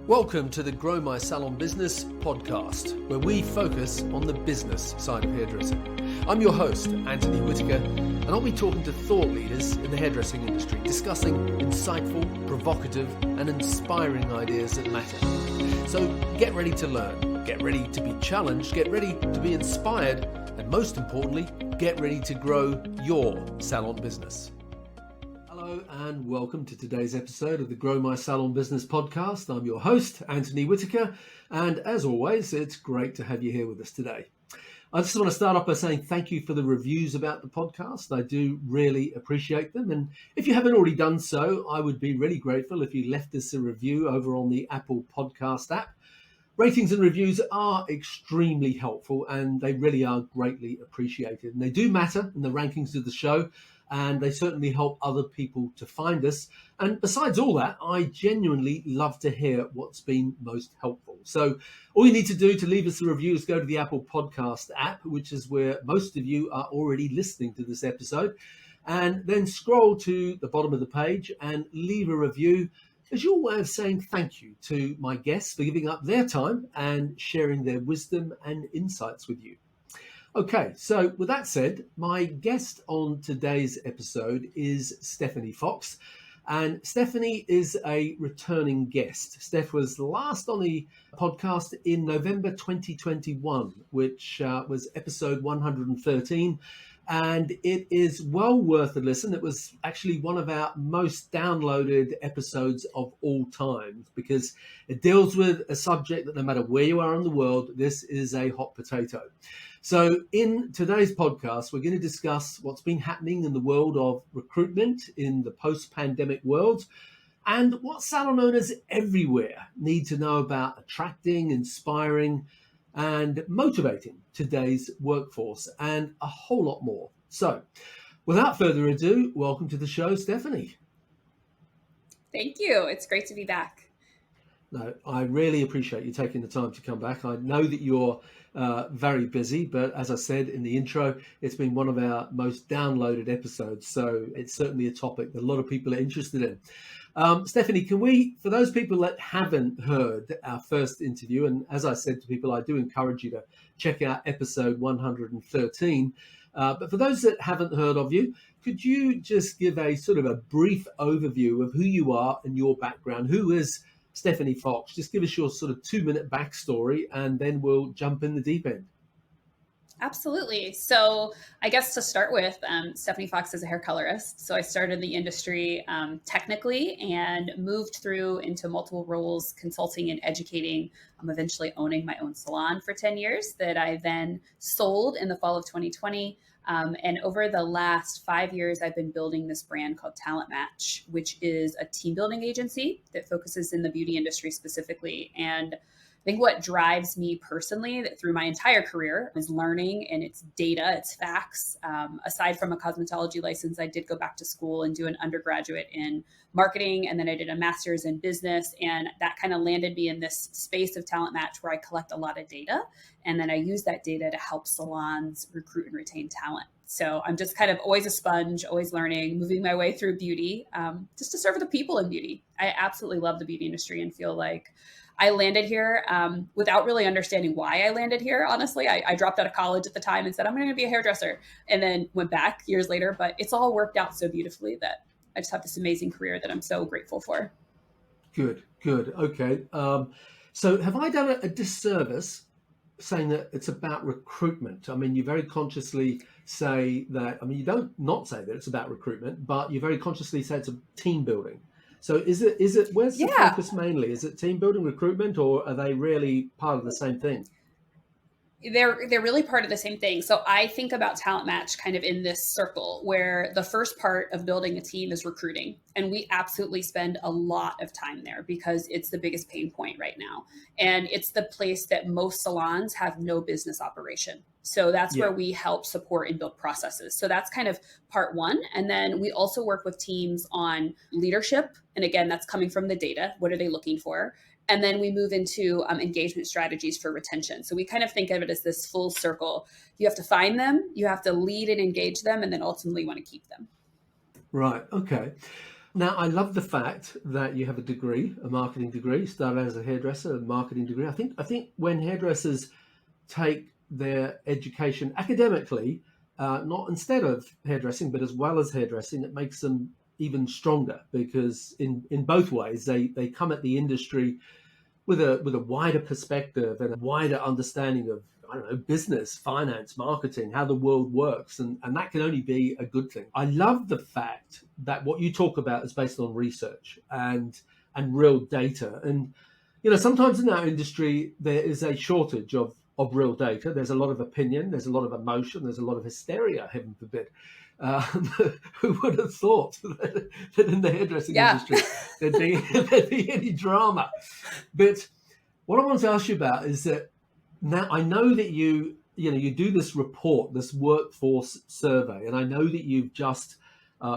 Welcome to the Grow My Salon Business podcast, where we focus on the business side of hairdressing. I'm your host, Anthony Whitaker, and I'll be talking to thought leaders in the hairdressing industry, discussing insightful, provocative, and inspiring ideas that matter. So get ready to learn, get ready to be challenged, get ready to be inspired, and most importantly, get ready to grow your salon business. Hello and welcome to today's episode of the Grow My Salon Business podcast. I'm your host, Anthony Whitaker, and as always, it's great to have you here with us today. I just want to start off by saying thank you for the reviews about the podcast. I do really appreciate them, and if you haven't already done so, I would be really grateful if you left us a review over on the Apple Podcast app. Ratings and reviews are extremely helpful, and they really are greatly appreciated, and they do matter in the rankings of the show. And they certainly help other people to find us. And besides all that, I genuinely love to hear what's been most helpful. So all you need to do to leave us a review is go to the Apple Podcast app, which is where most of you are already listening to this episode, and then scroll to the bottom of the page and leave a review as your way of saying thank you to my guests for giving up their time and sharing their wisdom and insights with you. Okay, so with that said, my guest on today's episode is Stefanie Fox, and Stefanie is a returning guest. Steph was last on the podcast in November 2021, which was episode 113, and it is well worth a listen. It was actually one of our most downloaded episodes of all time because it deals with a subject that no matter where you are in the world, this is a hot potato. So in today's podcast, we're going to discuss what's been happening in the world of recruitment in the post-pandemic world and what salon owners everywhere need to know about attracting, inspiring, and motivating today's workforce and a whole lot more. So without further ado, welcome to the show, Stefanie. Thank you. It's great to be back. No, I really appreciate you taking the time to come back. I know that you're very busy, but as I said in the intro, it's been one of our most downloaded episodes. So it's certainly a topic that a lot of people are interested in. Stefanie, can we, for those people that haven't heard our first interview, and as I said to people, I do encourage you to check out episode 113. But for those that haven't heard of you, could you just give a sort of a brief overview of who you are and your background? Who is Stefanie Fox? Just give us your sort of 2-minute backstory and then we'll jump in the deep end. Absolutely. So I guess to start with, Stefanie Fox is a hair colorist. So I started the industry technically and moved through into multiple roles, consulting and educating. I'm eventually owning my own salon for 10 years that I then sold in the fall of 2020. And over the last 5 years, I've been building this brand called Talent Match, which is a team building agency that focuses in the beauty industry specifically. And I think what drives me personally that through my entire career is learning, and it's data, it's facts. Aside from a cosmetology license, I did go back to school and do an undergraduate in marketing, and then I did a master's in business, and that kind of landed me in this space of Talent Match where I collect a lot of data, and then I use that data to help salons recruit and retain talent. So I'm just kind of always a sponge, always learning, moving my way through beauty, just to serve the people in beauty. I absolutely love the beauty industry and feel like I landed here without really understanding why I landed here. Honestly, I dropped out of college at the time and said, I'm going to be a hairdresser, and then went back years later. But it's all worked out so beautifully that I just have this amazing career that I'm so grateful for. Good. Okay. So have I done a disservice saying that it's about recruitment? I mean, you very consciously say that, I mean, you don't not say that it's about recruitment, but you very consciously say it's a team building. So is it, where's the focus mainly? Is it team building, recruitment, or are they really part of the same thing? They're really part of the same thing. So I think about Talent Match kind of in this circle where the first part of building a team is recruiting. And we absolutely spend a lot of time there because it's the biggest pain point right now. And it's the place that most salons have no business operation. So that's where we help support and build processes. So that's kind of part one. And then we also work with teams on leadership. And again, that's coming from the data. What are they looking for? And then we move into engagement strategies for retention. So we kind of think of it as this full circle. You have to find them, you have to lead and engage them, and then ultimately want to keep them. Right. Okay. Now, I love the fact that you have a degree, a marketing degree, started as a hairdresser, a marketing degree. I think when hairdressers take their education academically, not instead of hairdressing, but as well as hairdressing, it makes them even stronger because in both ways they come at the industry with a wider perspective and a wider understanding of, I don't know, business, finance, marketing, how the world works, and that can only be a good thing. I love the fact that what you talk about is based on research and real data. And sometimes in our industry there is a shortage of real data. There's a lot of opinion, there's a lot of emotion, there's a lot of hysteria, heaven forbid. Um, who would have thought that in the hairdressing Yeah. industry there'd be any drama? But what I want to ask you about is that now I know that you do this report, this workforce survey, and I know that you've just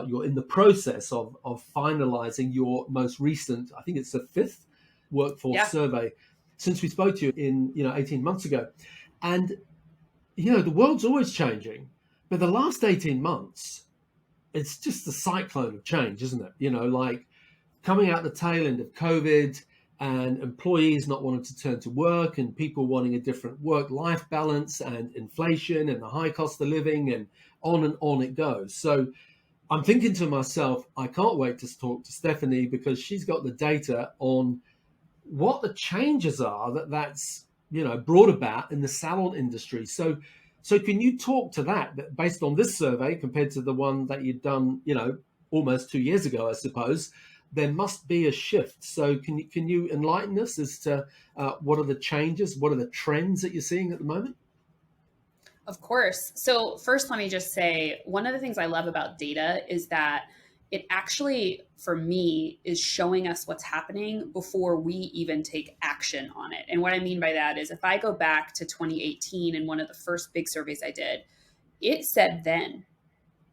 you're in the process of finalizing your most recent, I think it's the fifth workforce Yeah. survey since we spoke to you in 18 months ago. And the world's always changing, but the last 18 months, it's just the cyclone of change, isn't it? Like coming out the tail end of COVID and employees not wanting to turn to work and people wanting a different work-life balance and inflation and the high cost of living and on it goes. So I'm thinking to myself, I can't wait to talk to Stefanie because she's got the data on what the changes are that's brought about in the salon industry. So can you talk to that based on this survey compared to the one that you'd done almost 2 years ago, I suppose? There must be a shift. So can you enlighten us as to what are the changes, what are the trends that you're seeing at the moment? Of course. So first, let me just say, one of the things I love about data is that it actually, for me, is showing us what's happening before we even take action on it. And what I mean by that is if I go back to 2018 and one of the first big surveys I did, it said then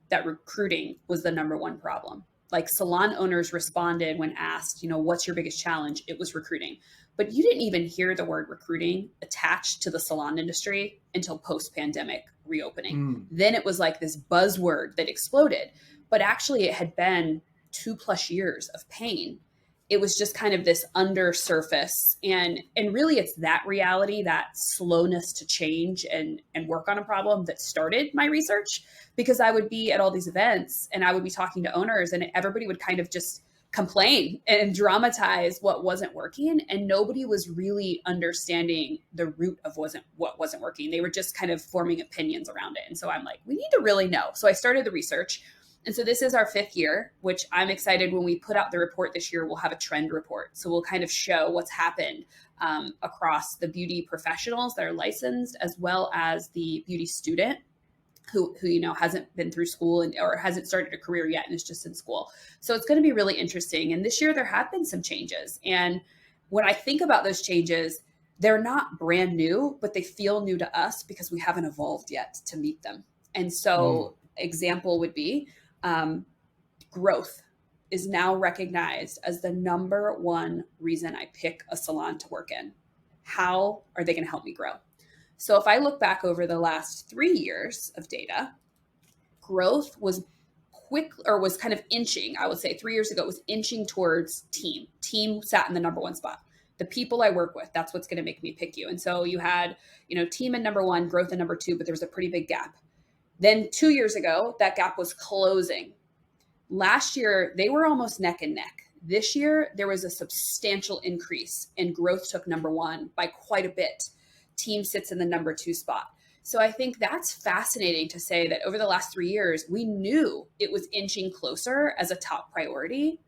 that recruiting was the number one problem. Like salon owners responded when asked, what's your biggest challenge? It was recruiting. But you didn't even hear the word recruiting attached to the salon industry until post-pandemic reopening. Then it was like this buzzword that exploded. But actually it had been 2+ years of pain. It was just kind of this undersurface. And really it's that reality, that slowness to change and work on a problem that started my research, because I would be at all these events and I would be talking to owners and everybody would kind of just complain and dramatize what wasn't working. And nobody was really understanding the root of what wasn't working. They were just kind of forming opinions around it. And so I'm like, we need to really know. So I started the research. And so this is our 5th year, which I'm excited when we put out the report this year, we'll have a trend report. So we'll kind of show what's happened across the beauty professionals that are licensed, as well as the beauty student who hasn't been through school or hasn't started a career yet and is just in school. So it's going to be really interesting. And this year there have been some changes. And when I think about those changes, they're not brand new, but they feel new to us because we haven't evolved yet to meet them. And so example would be growth is now recognized as the number one reason I pick a salon to work in. How are they going to help me grow? So if I look back over the last 3 years of data, growth was was kind of inching. I would say 3 years ago, it was inching towards team. Team sat in the number one spot. The people I work with, that's what's going to make me pick you. And so you had, team in number one, growth in number two, but there was a pretty big gap. Then 2 years ago, that gap was closing. Last year, they were almost neck and neck. This year, there was a substantial increase and growth took number one by quite a bit. Team sits in the number two spot. So I think that's fascinating to say that over the last 3 years, we knew it was inching closer as a top priority.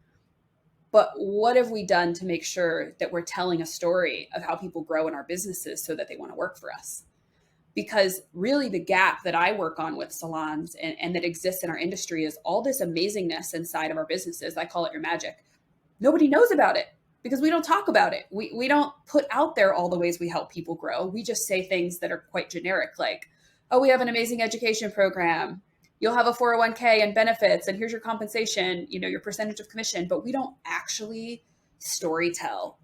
But what have we done to make sure that we're telling a story of how people grow in our businesses so that they want to work for us? Because really the gap that I work on with salons and that exists in our industry is all this amazingness inside of our businesses. I call it your magic. Nobody knows about it because we don't talk about it. We don't put out there all the ways we help people grow. We just say things that are quite generic, like, oh, we have an amazing education program. You'll have a 401k and benefits, and here's your compensation, your percentage of commission. But we don't actually storytell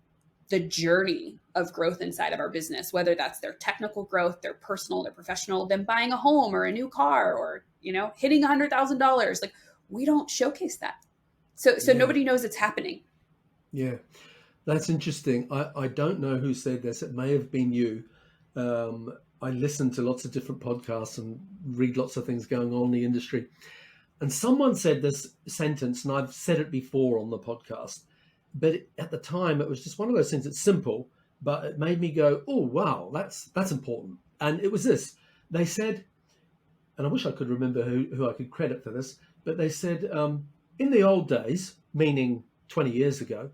the journey of growth inside of our business, whether that's their technical growth, their personal, their professional, them buying a home or a new car or, hitting $100,000. Like, we don't showcase that. So Yeah. nobody knows it's happening. Yeah. That's interesting. I don't know who said this. It may have been you. I listen to lots of different podcasts and read lots of things going on in the industry. And someone said this sentence, and I've said it before on the podcast, but at the time it was just one of those things. It's simple, but it made me go, "Oh wow, that's important." And it was this. They said, and I wish I could remember who I could credit for this, but they said, in the old days, meaning 20 years ago,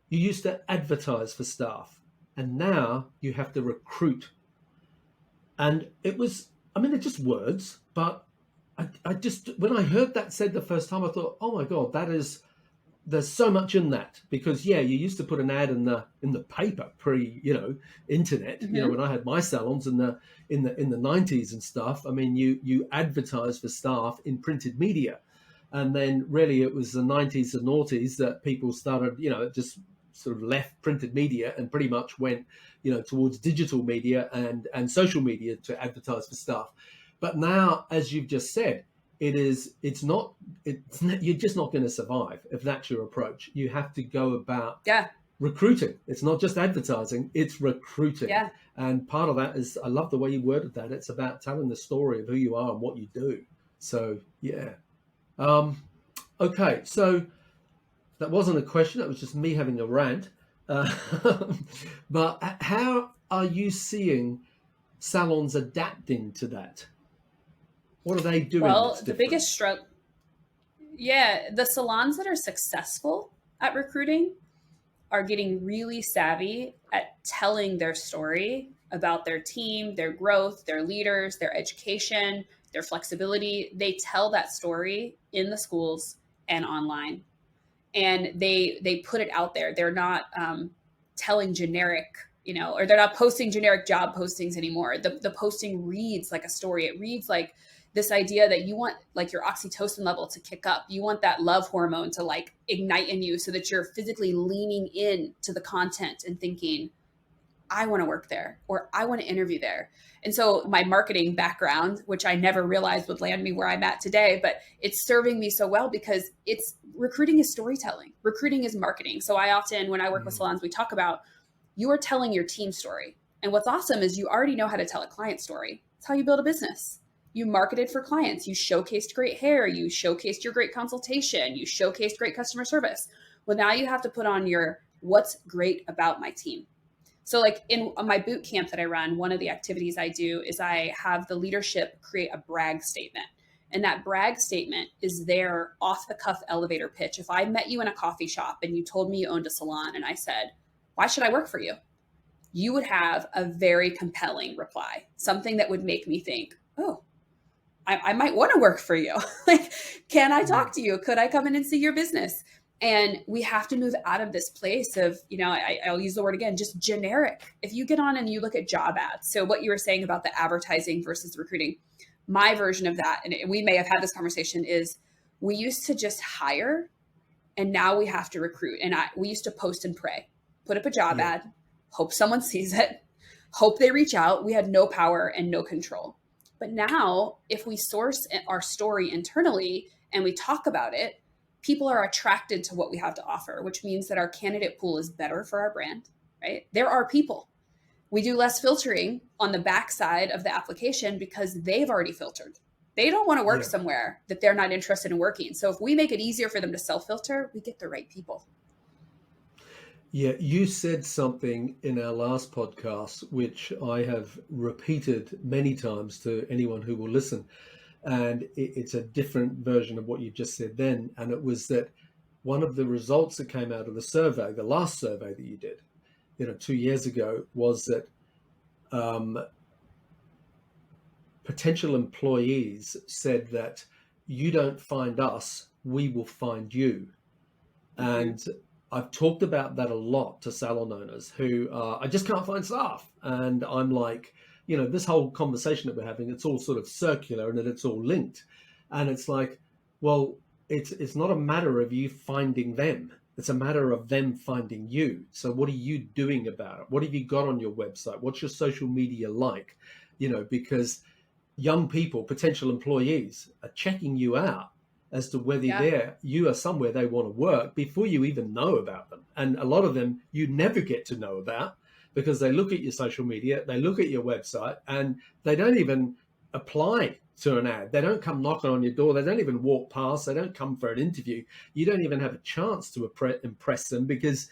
you used to advertise for staff, and now you have to recruit. And it was, I mean, they're just words, but I just, when I heard that said the first time, I thought, oh my God, there's so much in that. Because yeah, you used to put an ad in the paper pre-internet, Mm-hmm. when I had my salons in the 90s and stuff. I mean, you advertised for staff in printed media. And then really it was the 90s and noughties that people started, just sort of left printed media and pretty much went, towards digital media and social media to advertise for stuff. But now, as you've just said, it's not, you're just not going to survive if that's your approach. You have to go about Yeah. recruiting. It's not just advertising, it's recruiting. Yeah. And part of that is, I love the way you worded that. It's about telling the story of who you are and what you do. So, yeah. Okay, so that wasn't a question. That was just me having a rant. But how are you seeing salons adapting to that? What are they doing Well, that's the different? biggest struggle, yeah, the salons that are successful at recruiting are getting really savvy at telling their story about their team, their growth, their leaders, their education, their flexibility. They tell that story in the schools and online, and they put it out there. They're not telling generic, or they're not posting generic job postings anymore. The posting reads like a story. It reads like this idea that you want like your oxytocin level to kick up. You want that love hormone to like ignite in you so that you're physically leaning in to the content and thinking, I want to work there or I want to interview there. And so my marketing background, which I never realized would land me where I'm at today, but it's serving me so well because it's recruiting is storytelling. Recruiting is marketing. So I often, when I work with salons, we talk about you are telling your team story. And what's awesome is you already know how to tell a client story. It's how you build a business. You marketed for clients. You showcased great hair. You showcased your great consultation. You showcased great customer service. Well, now you have to put on your what's great about my team. So like in my boot camp that I run, one of the activities I do is I have the leadership create a brag statement. And that brag statement is their off the cuff elevator pitch. If I met you in a coffee shop and you told me you owned a salon and I said, why should I work for you? You would have a very compelling reply, something that would make me think, oh, I might want to work for you. Like, can I talk to you? Could I come in and see your business? And we have to move out of this place of, I'll use the word again, just generic. If you get on and you look at job ads, so what you were saying about the advertising versus recruiting, my version of that, and we may have had this conversation, is we used to just hire and now we have to recruit. And we used to post and pray, put up a job ad, hope someone sees it, hope they reach out. We had no power and no control. But now if we source our story internally and we talk about it, people are attracted to what we have to offer, which means that our candidate pool is better for our brand, right? There are people. We do less filtering on the backside of the application because they've already filtered. They don't want to work somewhere that they're not interested in working. So if we make it easier for them to self-filter, we get the right people. Yeah, you said something in our last podcast, which I have repeated many times to anyone who will listen. And it's a different version of what you just said then. And it was that one of the results that came out of the survey, the last survey that you did, 2 years ago, was that potential employees said that you don't find us, we will find you. Mm-hmm. And I've talked about that a lot to salon owners who I just can't find staff. And I'm like, this whole conversation that we're having, it's all sort of circular and that it's all linked. And it's like, well, it's not a matter of you finding them. It's a matter of them finding you. So what are you doing about it? What have you got on your website? What's your social media like? Because young people, potential employees, are checking you out. as to whether Yeah. you are somewhere they want to work before you even know about them. And a lot of them you never get to know about because they look at your social media, they look at your website, and they don't even apply to an ad. They don't come knocking on your door. They don't even walk past. They don't come for an interview. You don't even have a chance to impress them because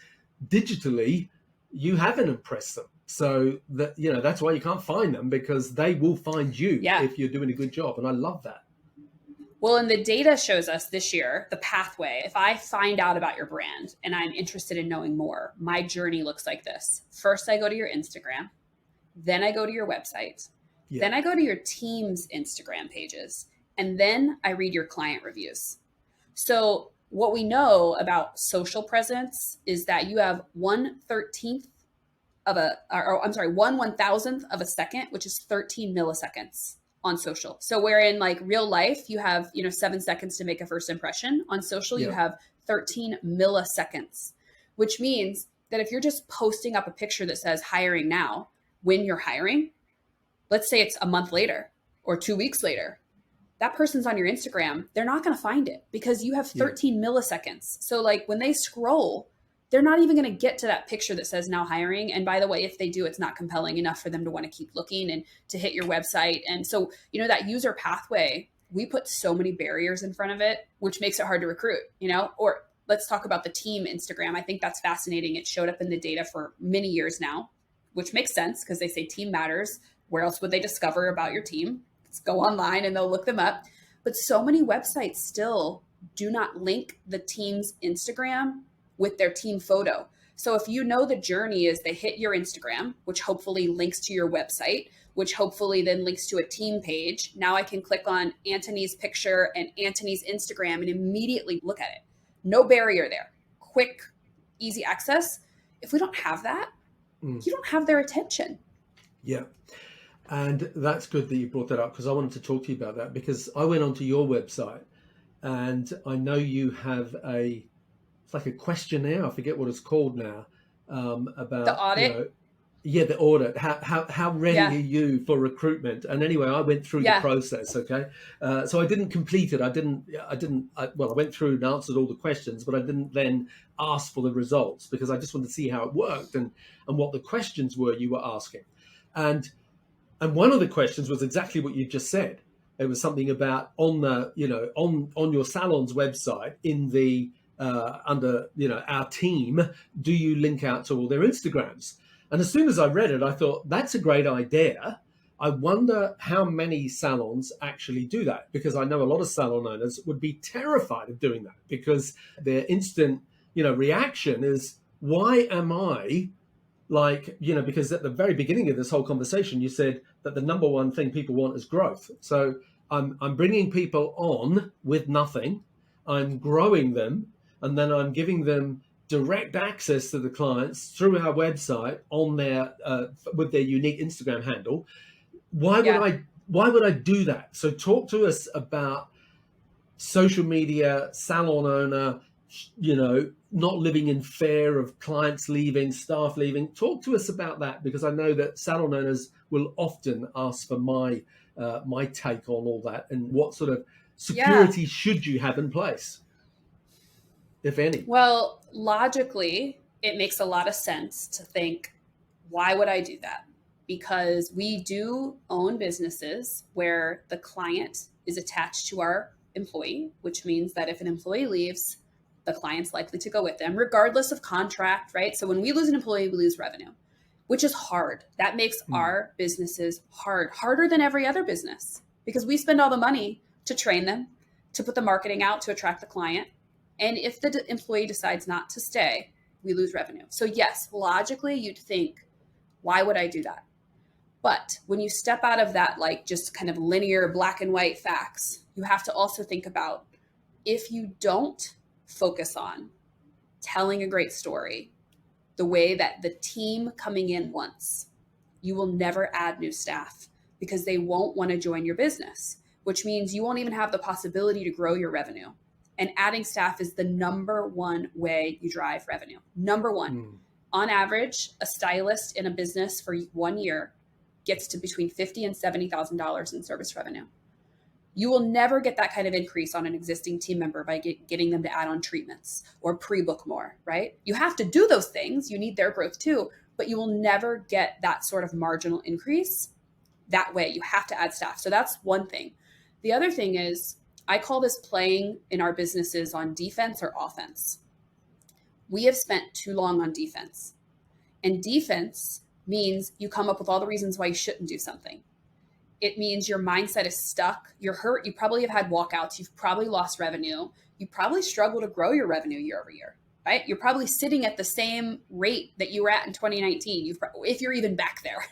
digitally you haven't impressed them. So that, that's why you can't find them, because they will find you Yeah. if you're doing a good job. And I love that. Well, and the data shows us this year, the pathway. If I find out about your brand and I'm interested in knowing more, my journey looks like this. First, I go to your Instagram, then I go to your website, Yeah. then I go to your team's Instagram pages, and then I read your client reviews. So, what we know about social presence is that you have 1/13 of or I'm sorry, 1/1000th of a second, which is 13 milliseconds on social. So where in like real life, you have, 7 seconds to make a first impression, on social, you Yeah. have 13 milliseconds, which means that if you're just posting up a picture that says hiring now, when you're hiring, let's say it's a month later or 2 weeks later, that person's on your Instagram, they're not going to find it because you have 13 milliseconds. So like when they scroll, they're not even going to get to that picture that says now hiring. And by the way, if they do, it's not compelling enough for them to want to keep looking and to hit your website. And so, that user pathway, we put so many barriers in front of it, which makes it hard to recruit, or let's talk about the team Instagram. I think that's fascinating. It showed up in the data for many years now, which makes sense because they say team matters. Where else would they discover about your team? Let's go online and they'll look them up. But so many websites still do not link the team's Instagram with their team photo. So if the journey is they hit your Instagram, which hopefully links to your website, which hopefully then links to a team page. Now I can click on Anthony's picture and Anthony's Instagram and immediately look at it. No barrier there. Quick, easy access. If we don't have that, you don't have their attention. Yeah. And that's good that you brought that up, because I wanted to talk to you about that, because I went onto your website and I know you have it's like a questionnaire. I forget what it's called now. About The audit. The audit. How ready Yeah. are you for recruitment? And anyway, I went through the process. Okay, so I didn't complete it. I went through and answered all the questions, but I didn't then ask for the results because I just wanted to see how it worked and what the questions were you were asking. And one of the questions was exactly what you just said. It was something about on the on your salon's website in the under our team, do you link out to all their Instagrams? And as soon as I read it, I thought that's a great idea. I wonder how many salons actually do that, because I know a lot of salon owners would be terrified of doing that because their instant reaction is, why am I because at the very beginning of this whole conversation, you said that the number one thing people want is growth. So I'm bringing people on with nothing, I'm growing them, and then I'm giving them direct access to the clients through our website on their with their unique Instagram handle. Why would I do that? So talk to us about social media, salon owner, not living in fear of clients leaving, staff leaving. Talk to us about that, because I know that salon owners will often ask for my take on all that, and what sort of security should you have in place, if any? Well, logically, it makes a lot of sense to think, why would I do that? Because we do own businesses where the client is attached to our employee, which means that if an employee leaves, the client's likely to go with them, regardless of contract, right? So when we lose an employee, we lose revenue, which is hard. That makes our businesses harder than every other business, because we spend all the money to train them, to put the marketing out, to attract the client. And if the employee decides not to stay, we lose revenue. So yes, logically, you'd think, why would I do that? But when you step out of that, like just kind of linear black and white facts, you have to also think about, if you don't focus on telling a great story the way that the team coming in wants, you will never add new staff because they won't want to join your business, which means you won't even have the possibility to grow your revenue. And adding staff is the number one way you drive revenue. Number one. On average, a stylist in a business for 1 year gets to between $50,000 and $70,000 in service revenue. You will never get that kind of increase on an existing team member by getting them to add on treatments or pre-book more, right? You have to do those things. You need their growth too, but you will never get that sort of marginal increase that way. You have to add staff. So that's one thing. The other thing is, I call this playing in our businesses on defense or offense. We have spent too long on defense. And defense means you come up with all the reasons why you shouldn't do something. It means your mindset is stuck. You're hurt. You probably have had walkouts. You've probably lost revenue. You probably struggle to grow your revenue year over year, right? You're probably sitting at the same rate that you were at in 2019, if you're even back there.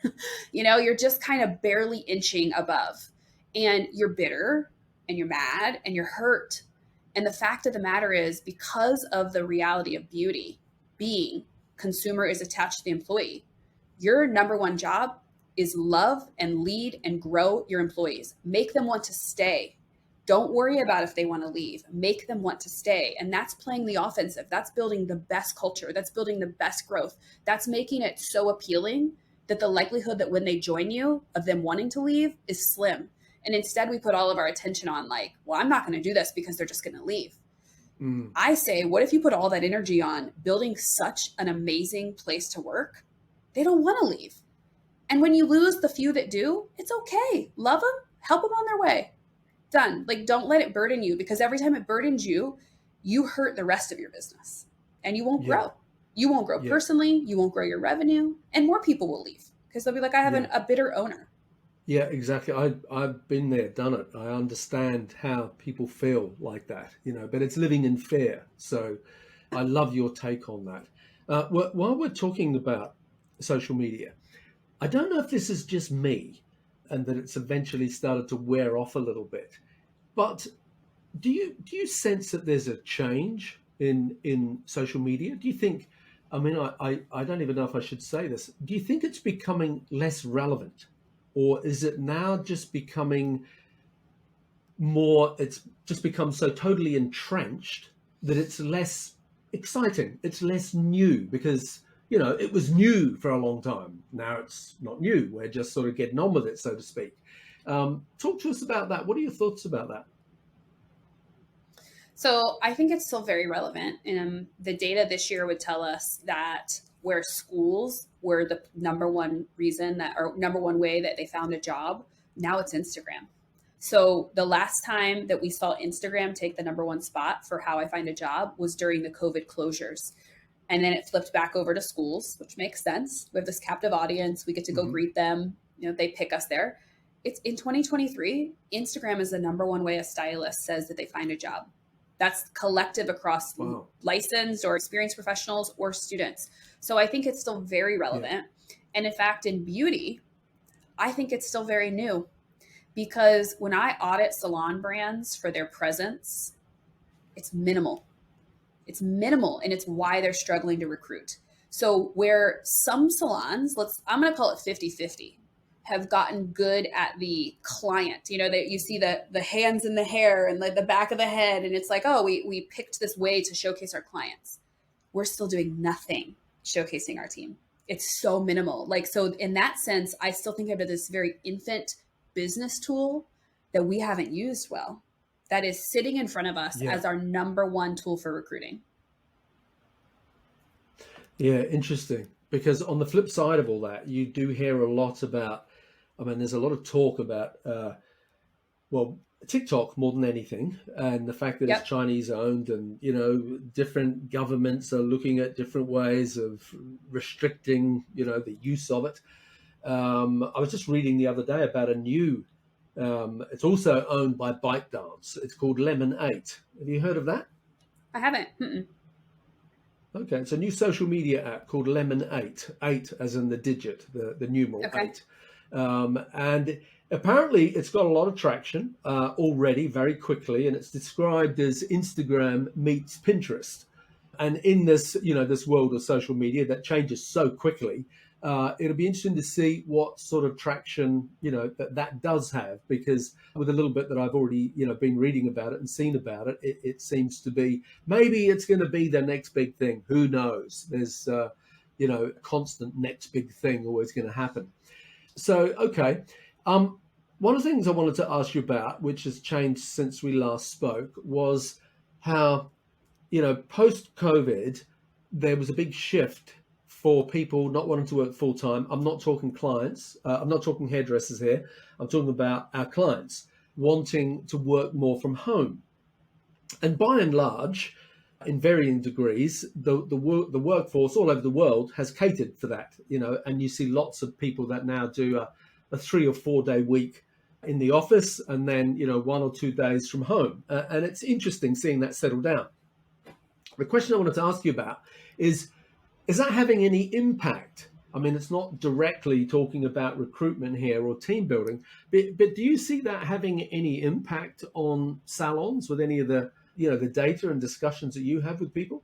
You're just kind of barely inching above. And you're bitter and you're mad and you're hurt. And the fact of the matter is, because of the reality of beauty being consumer is attached to the employee, your number one job is love and lead and grow your employees. Make them want to stay. Don't worry about if they want to leave. Make them want to stay. And that's playing the offensive. That's building the best culture. That's building the best growth. That's making it so appealing that the likelihood that when they join you of them wanting to leave is slim. And instead we put all of our attention on like, well, I'm not going to do this because they're just going to leave. I say, what if you put all that energy on building such an amazing place to work? They don't want to leave. And when you lose the few that do, it's okay. Love them, help them on their way. Done. Like, don't let it burden you, because every time it burdens you, you hurt the rest of your business and you won't grow. You won't grow personally. You won't grow your revenue, and more people will leave because they'll be like, I have a bitter owner. Yeah, exactly. I've been there, done it. I understand how people feel like that, but it's living in fear. So I love your take on that. While we're talking about social media, I don't know if this is just me and that it's eventually started to wear off a little bit, but do you sense that there's a change in social media? Do you think, I mean, I don't even know if I should say this. Do you think it's becoming less relevant? Or is it now just becoming more, it's just become so totally entrenched that it's less exciting, it's less new? Because, it was new for a long time. Now it's not new. We're just sort of getting on with it, so to speak. Talk to us about that. What are your thoughts about that? So I think it's still very relevant. The data this year would tell us that where schools were the number one way that they found a job, now it's Instagram. So the last time that we saw Instagram take the number one spot for how I find a job was during the COVID closures. And then it flipped back over to schools, which makes sense. We have this captive audience. We get to go greet them. They pick us there. It's in 2023, Instagram is the number one way a stylist says that they find a job. That's collective across licensed or experienced professionals or students. So I think it's still very relevant. Yeah. And in fact, in beauty, I think it's still very new, because when I audit salon brands for their presence, it's minimal. It's minimal, and it's why they're struggling to recruit. So where some salons, I'm going to call it 50-50, have gotten good at the client, that you see the hands in the hair and the back of the head. And it's like, oh, we picked this way to showcase our clients. We're still doing nothing showcasing our team. It's so minimal. So in that sense, I still think of it as this very infant business tool that we haven't used well, that is sitting in front of us as our number one tool for recruiting. Yeah, interesting. Because on the flip side of all that, you do hear a lot about, there's a lot of talk about, TikTok more than anything, and the fact that it's Chinese owned, and, different governments are looking at different ways of restricting, the use of it. I was just reading the other day about a new, it's also owned by ByteDance. It's called Lemon8. Have you heard of that? I haven't. Mm-mm. Okay, it's a new social media app called Lemon8, 8 as in the digit, the numeral 8. And apparently it's got a lot of traction already very quickly, and it's described as Instagram meets Pinterest. And in this, this world of social media that changes so quickly, it'll be interesting to see what sort of traction, that does have, because with a little bit that I've already, been reading about it and seen about it, it seems to be, maybe it's going to be the next big thing. Who knows? There's, constant next big thing always going to happen. So, okay. One of the things I wanted to ask you about, which has changed since we last spoke, was how, post COVID, there was a big shift for people not wanting to work full time. I'm not talking clients, I'm not talking hairdressers here. I'm talking about our clients wanting to work more from home. And by and large, in varying degrees, the workforce all over the world has catered for that, and you see lots of people that now do a 3 or 4 day week in the office and then, 1 or 2 days from home. And it's interesting seeing that settle down. The question I wanted to ask you about is that having any impact? I mean, it's not directly talking about recruitment here or team building, but do you see that having any impact on salons with any of the data and discussions that you have with people?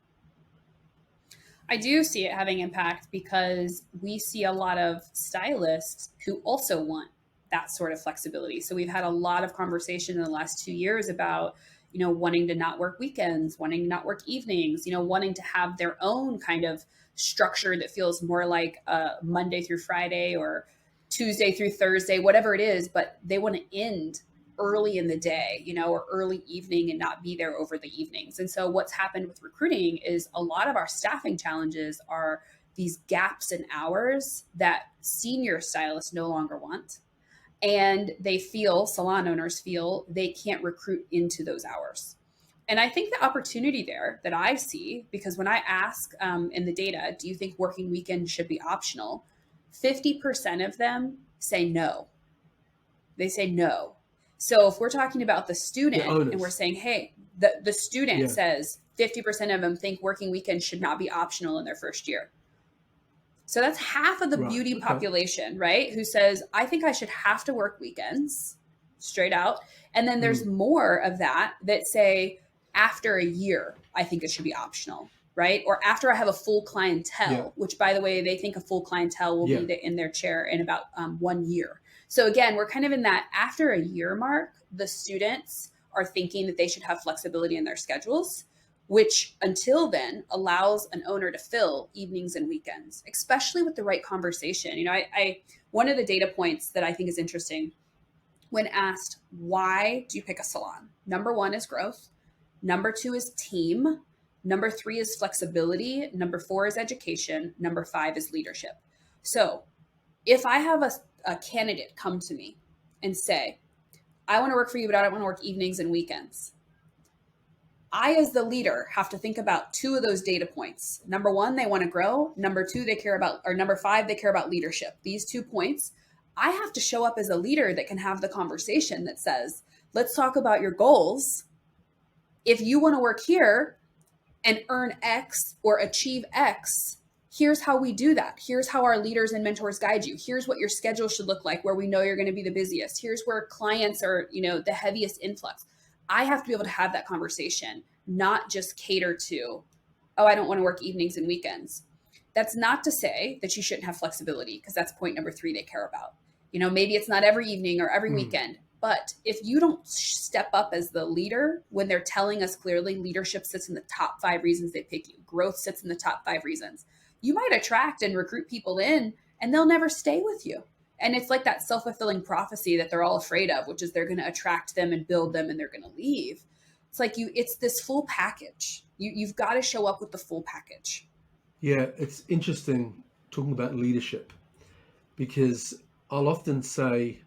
I do see it having impact because we see a lot of stylists who also want that sort of flexibility. So we've had a lot of conversation in the last 2 years about, wanting to not work weekends, wanting to not work evenings, wanting to have their own kind of structure that feels more like Monday through Friday or Tuesday through Thursday, whatever it is, but they want to end early in the day, or early evening and not be there over the evenings. And so what's happened with recruiting is a lot of our staffing challenges are these gaps in hours that senior stylists no longer want. And salon owners feel they can't recruit into those hours. And I think the opportunity there that I see, because when I ask in the data, do you think working weekends should be optional? 50% of them say no. They say no. So if we're talking about the student and we're saying, hey, the student says 50% of them think working weekends should not be optional in their first year. So that's half of the beauty population, right? Who says, I think I should have to work weekends straight out. And then there's more of that say, after a year, I think it should be optional, right? Or after I have a full clientele, which by the way, they think a full clientele will be in their chair in about 1 year. So again, we're kind of in that after a year mark, the students are thinking that they should have flexibility in their schedules, which until then allows an owner to fill evenings and weekends, especially with the right conversation. One of the data points that I think is interesting when asked, why do you pick a salon? Number 1 is growth. Number 2 is team. Number 3 is flexibility. Number 4 is education. Number 5 is leadership. So if I have a candidate come to me and say, I want to work for you, but I don't want to work evenings and weekends, I, as the leader, have to think about 2 of those data points. Number 1, they want to grow. Number 2, they care about, or number 5, they care about leadership. These 2 points, I have to show up as a leader that can have the conversation that says, let's talk about your goals. If you want to work here and earn X or achieve X, here's how we do that. Here's how our leaders and mentors guide you. Here's what your schedule should look like where we know you're going to be the busiest. Here's where clients are, the heaviest influx. I have to be able to have that conversation, not just cater to, oh, I don't want to work evenings and weekends. That's not to say that you shouldn't have flexibility, because that's point number 3 they care about. Maybe it's not every evening or every weekend, but if you don't step up as the leader when they're telling us clearly leadership sits in the top 5 reasons they pick you, growth sits in the top 5 reasons, you might attract and recruit people in and they'll never stay with you. And it's like that self-fulfilling prophecy that they're all afraid of, which is they're going to attract them and build them and they're going to leave. It's like it's this full package. You've got to show up with the full package. Yeah, it's interesting talking about leadership, because I'll often say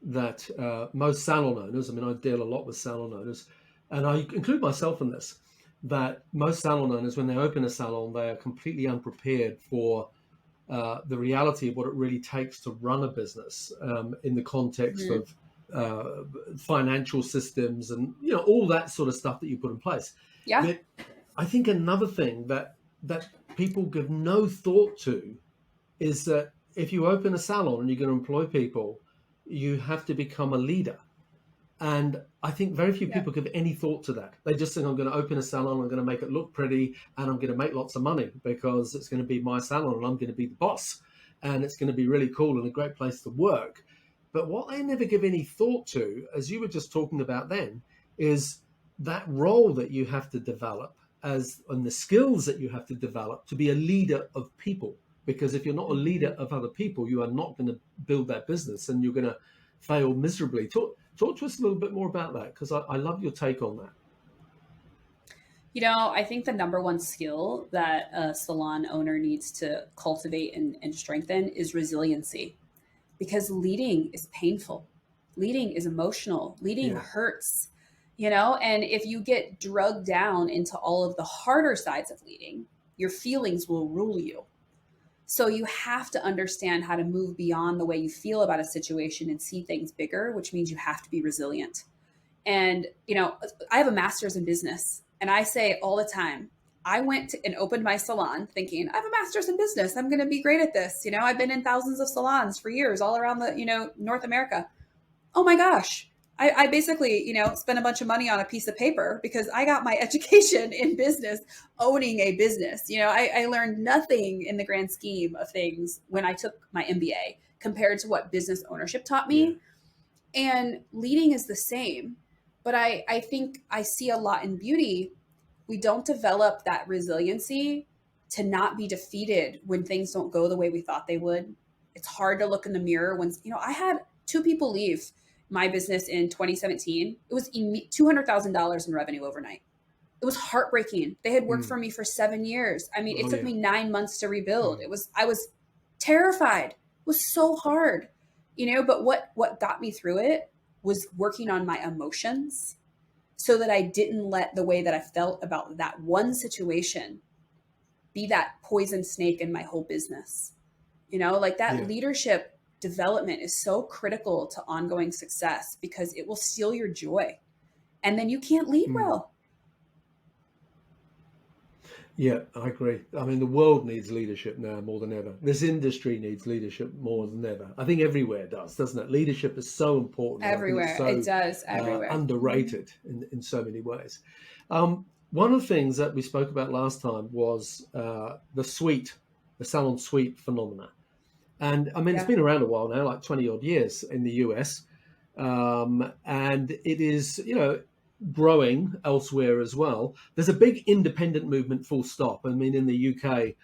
that most salon owners, I deal a lot with salon owners, and I include myself in this, that most salon owners, when they open a salon, they are completely unprepared for the reality of what it really takes to run a business in the context of financial systems and all that sort of stuff that you put in place. Yeah. But I think another thing that people give no thought to is that if you open a salon and you're going to employ people, you have to become a leader. And I think very few people give any thought to that. They just think, I'm going to open a salon, I'm going to make it look pretty, and I'm going to make lots of money because it's going to be my salon and I'm going to be the boss. And it's going to be really cool and a great place to work. But what they never give any thought to, as you were just talking about then, is that role that you have to develop and the skills that you have to develop to be a leader of people. Because if you're not a leader of other people, you are not going to build that business, and you're going to fail miserably. Talk to us a little bit more about that, because I love your take on that. I think the number one skill that a salon owner needs to cultivate and strengthen is resiliency, because leading is painful. Leading is emotional. Leading Yeah. hurts, and if you get drugged down into all of the harder sides of leading, your feelings will rule you. So you have to understand how to move beyond the way you feel about a situation and see things bigger, which means you have to be resilient. And, I have a master's in business, and I say all the time, I went and opened my salon thinking, I have a master's in business. I'm going to be great at this. I've been in thousands of salons for years all around the, North America. Oh my gosh. I basically, spent a bunch of money on a piece of paper because I got my education in business, owning a business. I learned nothing in the grand scheme of things when I took my MBA compared to what business ownership taught me. Yeah. And leading is the same. But I think I see a lot in beauty. We don't develop that resiliency to not be defeated when things don't go the way we thought they would. It's hard to look in the mirror when, I had two people leave my business in 2017. It was $200,000 in revenue overnight. It was heartbreaking. They had worked for me for 7 years. I mean, it took me 9 months to rebuild. I was terrified. It was so hard, but what got me through it was working on my emotions so that I didn't let the way that I felt about that one situation be that poison snake in my whole business. Like that leadership development is so critical to ongoing success because it will steal your joy and then you can't lead well. Yeah, I agree. I mean, the world needs leadership now more than ever. This industry needs leadership more than ever. I think everywhere does, doesn't it? Leadership is so important. Everywhere. It does. Everywhere. Underrated in so many ways. One of the things that we spoke about last time was the salon suite phenomena. And I mean, it's been around a while now, like 20 odd years in the US. And it is, growing elsewhere as well. There's a big independent movement, full stop. I mean, in the UK,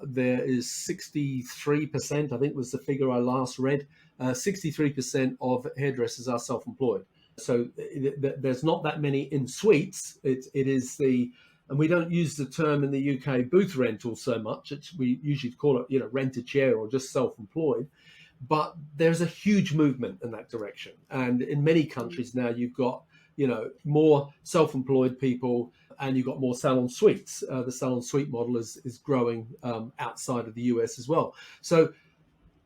there is 63%, I think was the figure I last read, 63% of hairdressers are self-employed. So there's not that many in suites. It is and we don't use the term in the UK booth rental so much. We usually call it, rent a chair or just self-employed. But there's a huge movement in that direction. And in many countries now, you've got, more self-employed people and you've got more salon suites. The salon suite model is growing outside of the US as well. So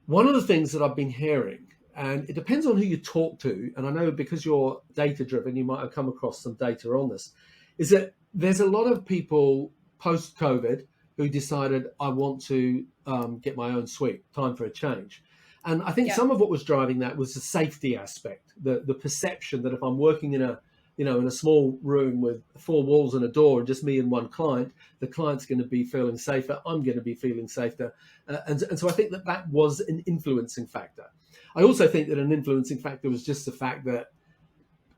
one of the things that I've been hearing, and it depends on who you talk to, and I know because you're data-driven, you might have come across some data on this, is that there's a lot of people post-COVID who decided, I want to get my own suite, time for a change. And I think some of what was driving that was the safety aspect, the perception that if I'm working in a small room with 4 walls and a door and just me and one client, the client's going to be feeling safer. I'm going to be feeling safer. And so I think that was an influencing factor. I also think that an influencing factor was just the fact that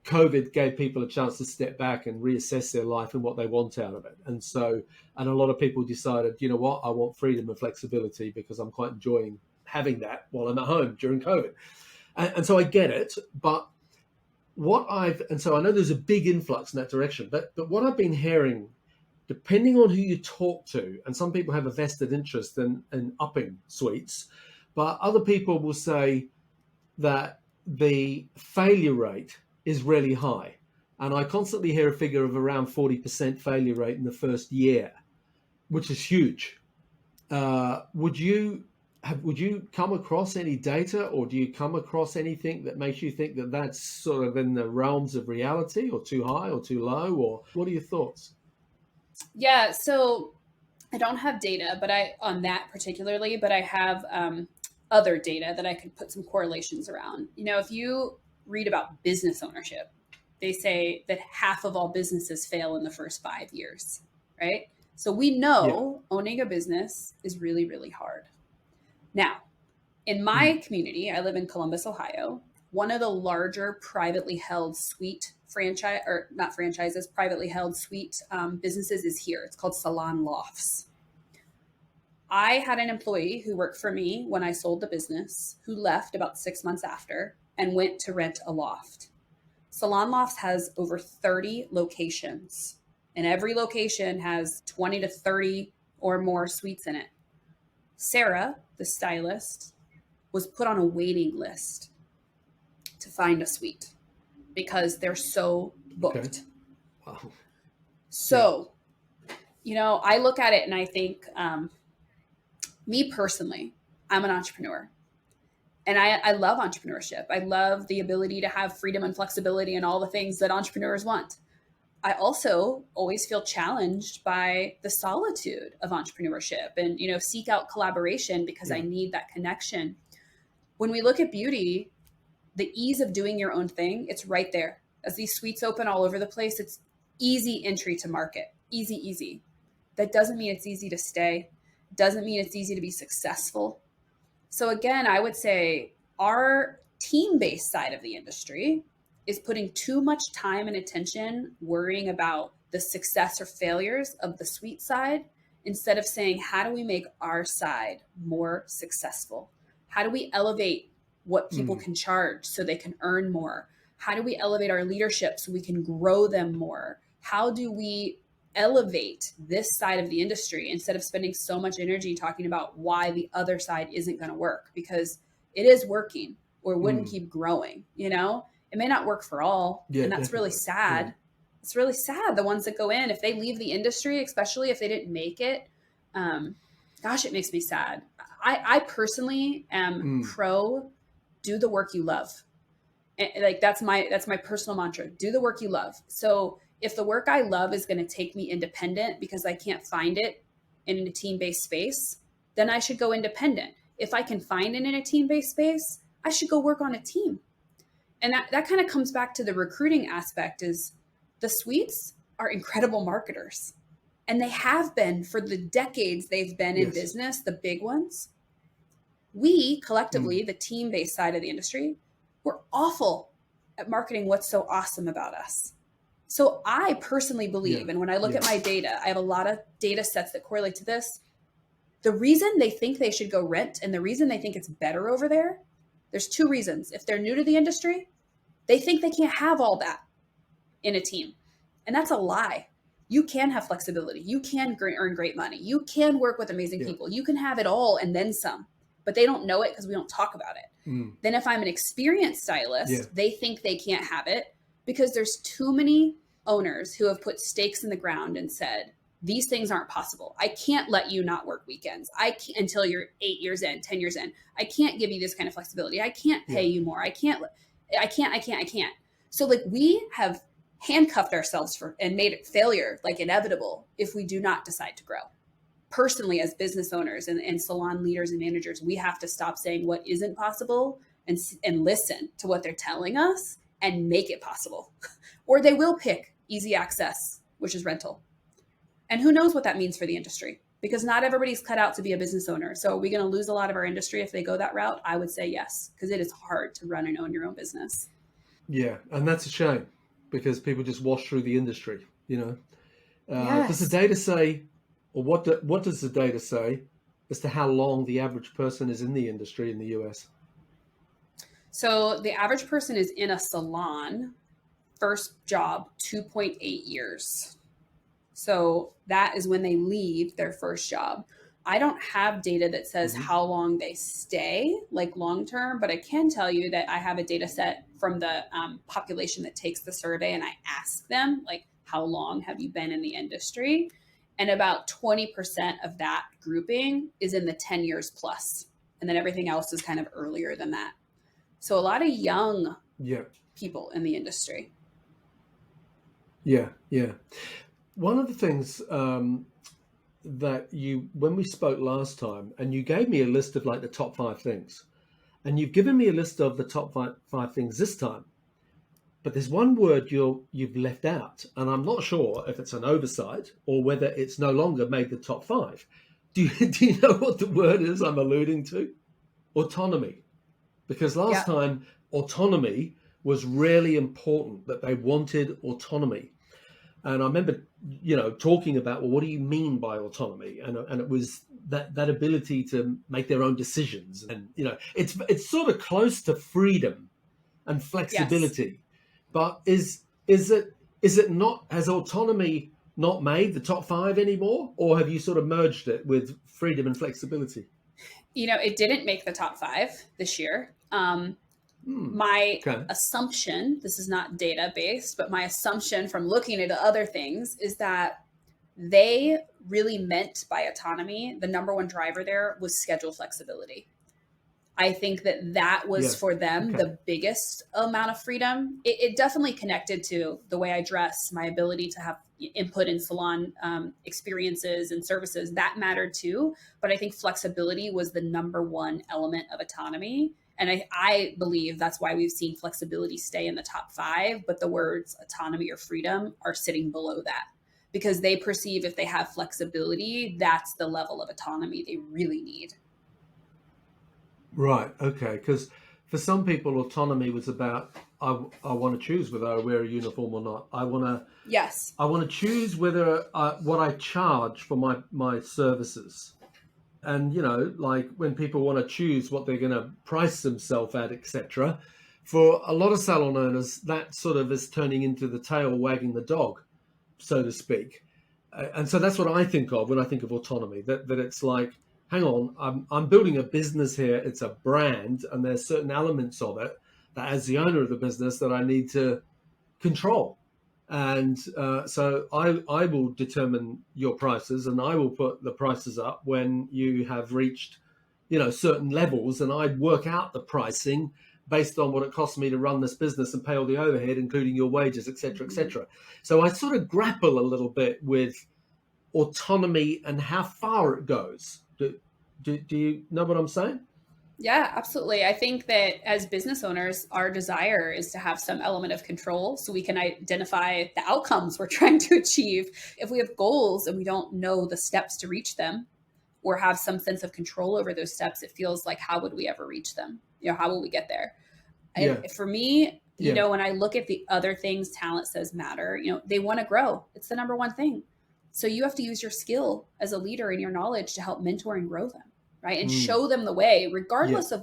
COVID gave people a chance to step back and reassess their life and what they want out of it. And a lot of people decided, you know what, I want freedom and flexibility because I'm quite enjoying having that while I'm at home during COVID. And so I get it, but so I know there's a big influx in that direction, but what I've been hearing, depending on who you talk to, and some people have a vested interest in upping suites, but other people will say that the failure rate is really high. And I constantly hear a figure of around 40% failure rate in the first year, which is huge. Would you come across any data, or do you come across anything that makes you think that that's sort of in the realms of reality, or too high or too low, or what are your thoughts? Yeah, so I don't have data, on that particularly, but I have other data that I could put some correlations around. If you read about business ownership, they say that half of all businesses fail in the first 5 years, right? So we know owning a business is really, really hard. Now, in my community, I live in Columbus, Ohio. One of the larger privately held suite privately held suite businesses is here. It's called Salon Lofts. I had an employee who worked for me when I sold the business who left about 6 months after and went to rent a loft. Salon Lofts has over 30 locations, and every location has 20 to 30 or more suites in it. Sarah, the stylist, was put on a waiting list to find a suite because they're so booked. Okay. Wow. So, I look at it and I think, me personally, I'm an entrepreneur. And I love entrepreneurship. I love the ability to have freedom and flexibility and all the things that entrepreneurs want. I also always feel challenged by the solitude of entrepreneurship and, seek out collaboration because I need that connection. When we look at beauty, the ease of doing your own thing, it's right there. As these suites open all over the place, it's easy entry to market. Easy, easy. That doesn't mean it's easy to stay. Doesn't mean it's easy to be successful. So again, I would say our team-based side of the industry is putting too much time and attention worrying about the success or failures of the suite side instead of saying, how do we make our side more successful? How do we elevate what people can charge so they can earn more? How do we elevate our leadership so we can grow them more? How do we elevate this side of the industry instead of spending so much energy talking about why the other side isn't going to work? Because it is working or it wouldn't keep growing, It may not work for all. Yeah, and that's definitely. really sad. Yeah. It's really sad. The ones that go in, if they leave the industry, especially if they didn't make it, gosh, it makes me sad. I personally am pro do the work you love. And like that's my personal mantra. Do the work you love. So if the work I love is going to take me independent because I can't find it in a team-based space, then I should go independent. If I can find it in a team-based space, I should go work on a team. And that kind of comes back to the recruiting aspect is the suites are incredible marketers. And they have been for the decades they've been in business, the big ones. We collectively, the team-based side of the industry, we're awful at marketing what's so awesome about us. So I personally believe, and when I look at my data, I have a lot of data sets that correlate to this. The reason they think they should go rent and the reason they think it's better over there, there's two reasons. If they're new to the industry, they think they can't have all that in a team. And that's a lie. You can have flexibility. You can earn great money. You can work with amazing people. You can have it all and then some, but they don't know it because we don't talk about it. Then if I'm an experienced stylist, they think they can't have it because there's too many owners who have put stakes in the ground and said, these things aren't possible. I can't let you not work weekends. Until you're 8 years in, 10 years in. I can't give you this kind of flexibility. I can't pay you more. I can't. So like we have handcuffed ourselves and made it failure like inevitable if we do not decide to grow. Personally, as business owners and salon leaders and managers, we have to stop saying what isn't possible and listen to what they're telling us and make it possible. Or they will pick easy access, which is rental. And who knows what that means for the industry, because not everybody's cut out to be a business owner. So are we going to lose a lot of our industry if they go that route? I would say yes, because it is hard to run and own your own business. Yeah, and that's a shame because people just wash through the industry, Does the data say, or what does the data say as to how long the average person is in the industry in the US? So the average person is in a salon, first job, 2.8 years. So that is when they leave their first job. I don't have data that says how long they stay, like long term, but I can tell you that I have a data set from the population that takes the survey, and I ask them, like, how long have you been in the industry? And about 20% of that grouping is in the 10 years plus. And then everything else is kind of earlier than that. So a lot of young people in the industry. Yeah. One of the things that when we spoke last time, and you gave me a list of like the top 5 things, and you've given me a list of the top five things this time, but there's one word you've left out, and I'm not sure if it's an oversight or whether it's no longer made the top 5. Do you know what the word is I'm alluding to? Autonomy. Because last time autonomy was really important, that they wanted autonomy. And I remember, talking about, well, what do you mean by autonomy? And it was that ability to make their own decisions. And, it's sort of close to freedom, and Yes. flexibility. But is it not, has autonomy not made the top five anymore, or have you sort of merged it with freedom and flexibility? It didn't make the top five this year. Hmm. My Okay. assumption, this is not data based, but my assumption from looking at other things is that they really meant by autonomy, the number one driver there was schedule flexibility. I think that was Yeah. for them Okay. the biggest amount of freedom. It definitely connected to the way I dress, my ability to have input in salon experiences and services. That mattered too. But I think flexibility was the number one element of autonomy. And I believe that's why we've seen flexibility stay in the top five, but the words autonomy or freedom are sitting below that because they perceive if they have flexibility, that's the level of autonomy they really need. Right. Okay. Because for some people, autonomy was about I want to choose whether I wear a uniform or not. Yes. I want to choose whether what I charge for my services. And like when people want to choose what they're going to price themselves at, etc. For a lot of salon owners, that sort of is turning into the tail wagging the dog, so to speak. And so that's what I think of when I think of autonomy. That it's like, hang on, I'm building a business here. It's a brand, and there's certain elements of it that, as the owner of the business, that I need to control. And so I will determine your prices, and I will put the prices up when you have reached, certain levels, and I work out the pricing based on what it costs me to run this business and pay all the overhead, including your wages, et cetera, et Mhm. cetera. So I sort of grapple a little bit with autonomy and how far it goes. Do you know what I'm saying? Yeah, absolutely. I think that as business owners, our desire is to have some element of control so we can identify the outcomes we're trying to achieve. If we have goals and we don't know the steps to reach them or have some sense of control over those steps, it feels like how would we ever reach them? How will we get there? And Yeah, for me, yeah. when I look at the other things talent says matter, they want to grow. It's the number one thing. So you have to use your skill as a leader and your knowledge to help mentor and grow them, right? And Mm, show them the way, yeah. regardless of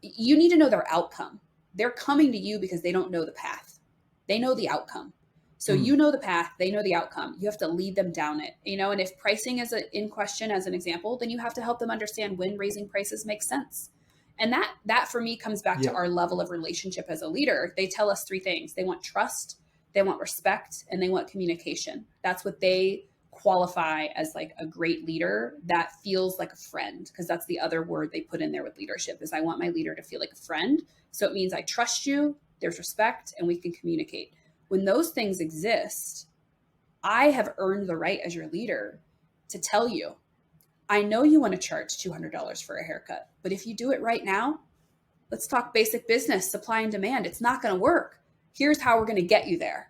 you need to know their outcome. They're coming to you because they don't know the path. They know the outcome. So Mm, you know the path, they know the outcome. You have to lead them down it, and if pricing is in question as an example, then you have to help them understand when raising prices makes sense. And that for me comes back to yeah. our level of relationship as a leader. They tell us three things: they want trust, they want respect, and they want communication. That's what they qualify as like a great leader that feels like a friend, because that's the other word they put in there with leadership is I want my leader to feel like a friend. So it means I trust you, there's respect, and we can communicate. When those things exist, I have earned the right as your leader to tell you, I know you want to charge $200 for a haircut, but if you do it right now, let's talk basic business, supply and demand. It's not going to work. Here's how we're going to get you there.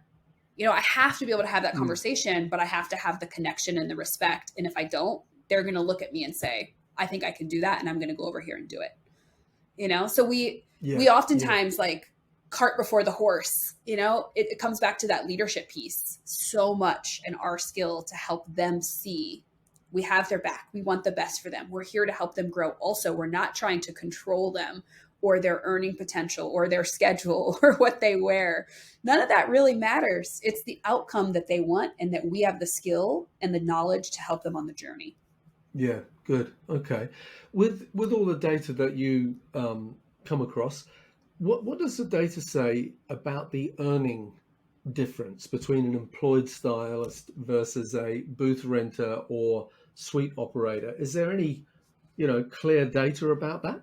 I have to be able to have that Mm, conversation, but I have to have the connection and the respect. And if I don't, they're going to look at me and say, I think I can do that. And I'm going to go over here and do it. So we yeah. Yeah. oftentimes like cart before the horse. It comes back to that leadership piece so much, and our skill to help them see we have their back. We want the best for them. We're here to help them grow. Also, we're not trying to control them or their earning potential or their schedule or what they wear. None of that really matters. It's the outcome that they want, and that we have the skill and the knowledge to help them on the journey. Yeah, good. Okay. With all the data that you come across, what does the data say about the earning difference between an employed stylist versus a booth renter or suite operator? Is there any, clear data about that?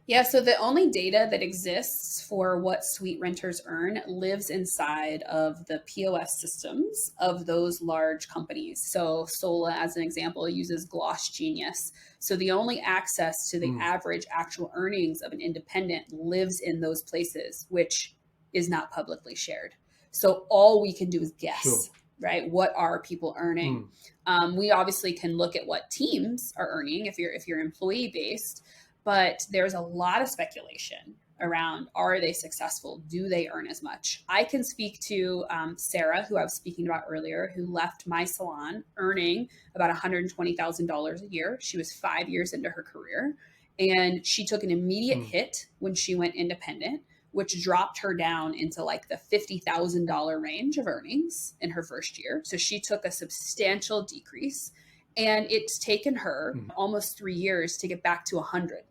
Yeah, so the only data that exists for what suite renters earn lives inside of the POS systems of those large companies. So Sola, as an example, uses Gloss Genius. So the only access to the Mm, average actual earnings of an independent lives in those places, which is not publicly shared. So all we can do is sure. guess, right? What are people earning? Mm, We obviously can look at what teams are earning if you're employee based, but there's a lot of speculation around, are they successful? Do they earn as much? I can speak to Sarah, who I was speaking about earlier, who left my salon earning about $120,000 a year. She was 5 years into her career. And she took an immediate hit when she went independent, which dropped her down into like the $50,000 range of earnings in her first year. So she took a substantial decrease, and it's taken her almost 3 years to get back to 100.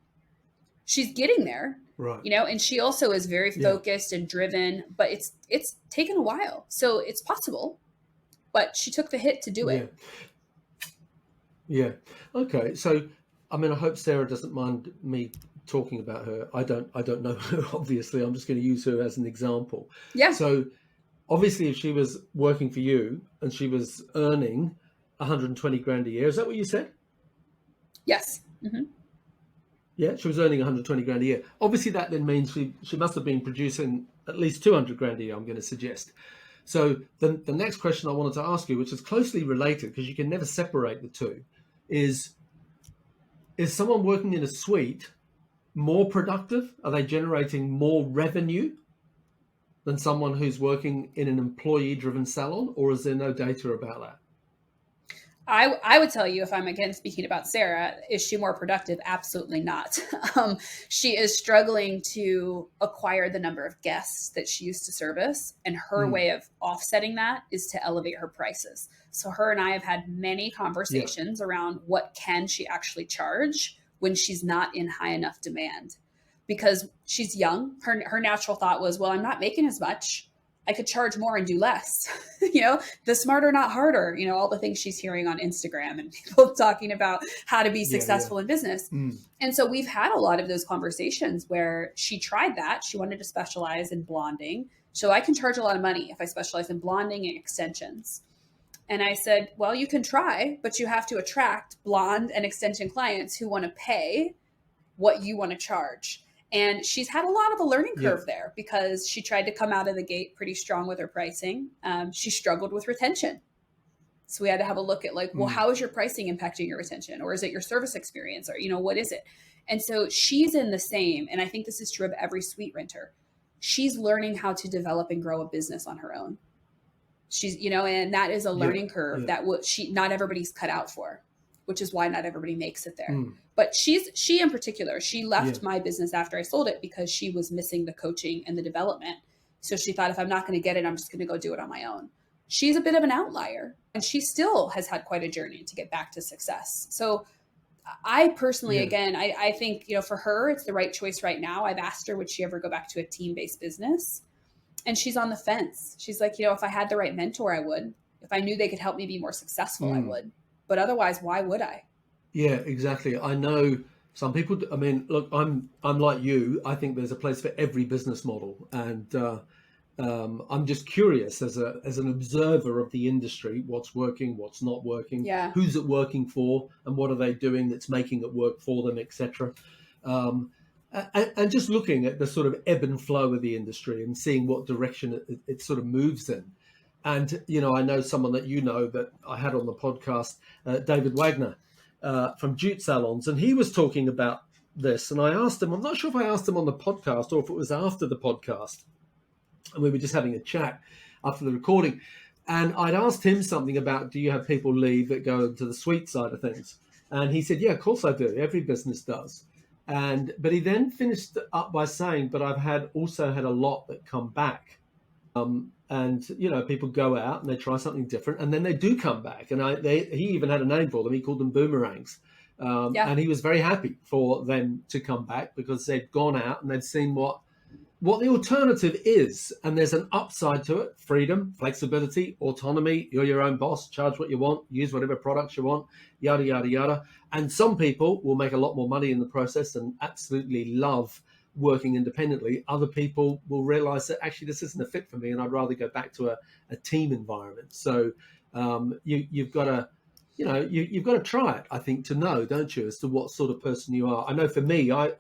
She's getting there, Right. and she also is very focused and driven, but it's taken a while. So it's possible, but she took the hit to do it. Yeah. Okay. So, I mean, I hope Sarah doesn't mind me talking about her. I don't know her, obviously. I'm just going to use her as an example. Yeah. So, obviously, if she was working for you and she was earning 120 grand a year, is that what you said? Yes. Mm-hmm. Yeah, she was earning 120 grand a year. Obviously, that then means she must have been producing at least 200 grand a year, I'm going to suggest. So the next question I wanted to ask you, which is closely related because you can never separate the two, is someone working in a suite more productive? Are they generating more revenue than someone who's working in an employee-driven salon, or is there no data about that? I would tell you, if I'm again speaking about Sarah, is she more productive? Absolutely not. She is struggling to acquire the number of guests that she used to service. And her way of offsetting that is to elevate her prices. So her and I have had many conversations around what can she actually charge when she's not in high enough demand. Because she's young. Her natural thought was, well, I'm not making as much. I could charge more and do less. The smarter, not harder, all the things she's hearing on Instagram and people talking about how to be successful in business. And so we've had a lot of those conversations where she tried that. She wanted to specialize in blonding. So I can charge a lot of money if I specialize in blonding and extensions. And I said, well, you can try, but you have to attract blonde and extension clients who want to pay what you want to charge. And she's had a lot of a learning curve there because she tried to come out of the gate pretty strong with her pricing. She struggled with retention. So we had to have a look at well, how is your pricing impacting your retention? Or is it your service experience? Or, what is it? And so she's in the same, and I think this is true of every suite renter. She's learning how to develop and grow a business on her own. She's, and that is a learning curve that not everybody's cut out for, which is why not everybody makes it there. But she in particular, she left my business after I sold it because she was missing the coaching and the development. So she thought, if I'm not going to get it, I'm just going to go do it on my own. She's a bit of an outlier, and she still has had quite a journey to get back to success. So I personally, again, I think, for her, it's the right choice right now. I've asked her, would she ever go back to a team-based business? And she's on the fence. She's like, if I had the right mentor, I would. If I knew they could help me be more successful, I would. But otherwise, why would I? Yeah, exactly. I know some people. I mean, look, I'm like you. I think there's a place for every business model, and I'm just curious as an observer of the industry, what's working, what's not working, who's it working for, and what are they doing that's making it work for them, etc. And just looking at the sort of ebb and flow of the industry and seeing what direction it sort of moves in. And, I know someone that I had on the podcast, David Wagner from Jute Salons, and he was talking about this. And I asked him, I'm not sure if I asked him on the podcast or if it was after the podcast. And we were just having a chat after the recording. And I'd asked him something about, do you have people leave that go into the suite side of things? And he said, yeah, of course I do. Every business does. But he then finished up by saying, but I've also had a lot that come back. And people go out and they try something different, and then they do come back. And he even had a name for them. He called them boomerangs. And he was very happy for them to come back because they'd gone out and they'd seen what the alternative is. And there's an upside to it: freedom, flexibility, autonomy. You're your own boss. Charge what you want. Use whatever products you want. Yada yada yada. And some people will make a lot more money in the process and absolutely love working independently. Other people will realize that actually this isn't a fit for me and I'd rather go back to a team environment. So you've got to you've got to try it, I think, to know, don't you, as to what sort of person you are. I know for me, I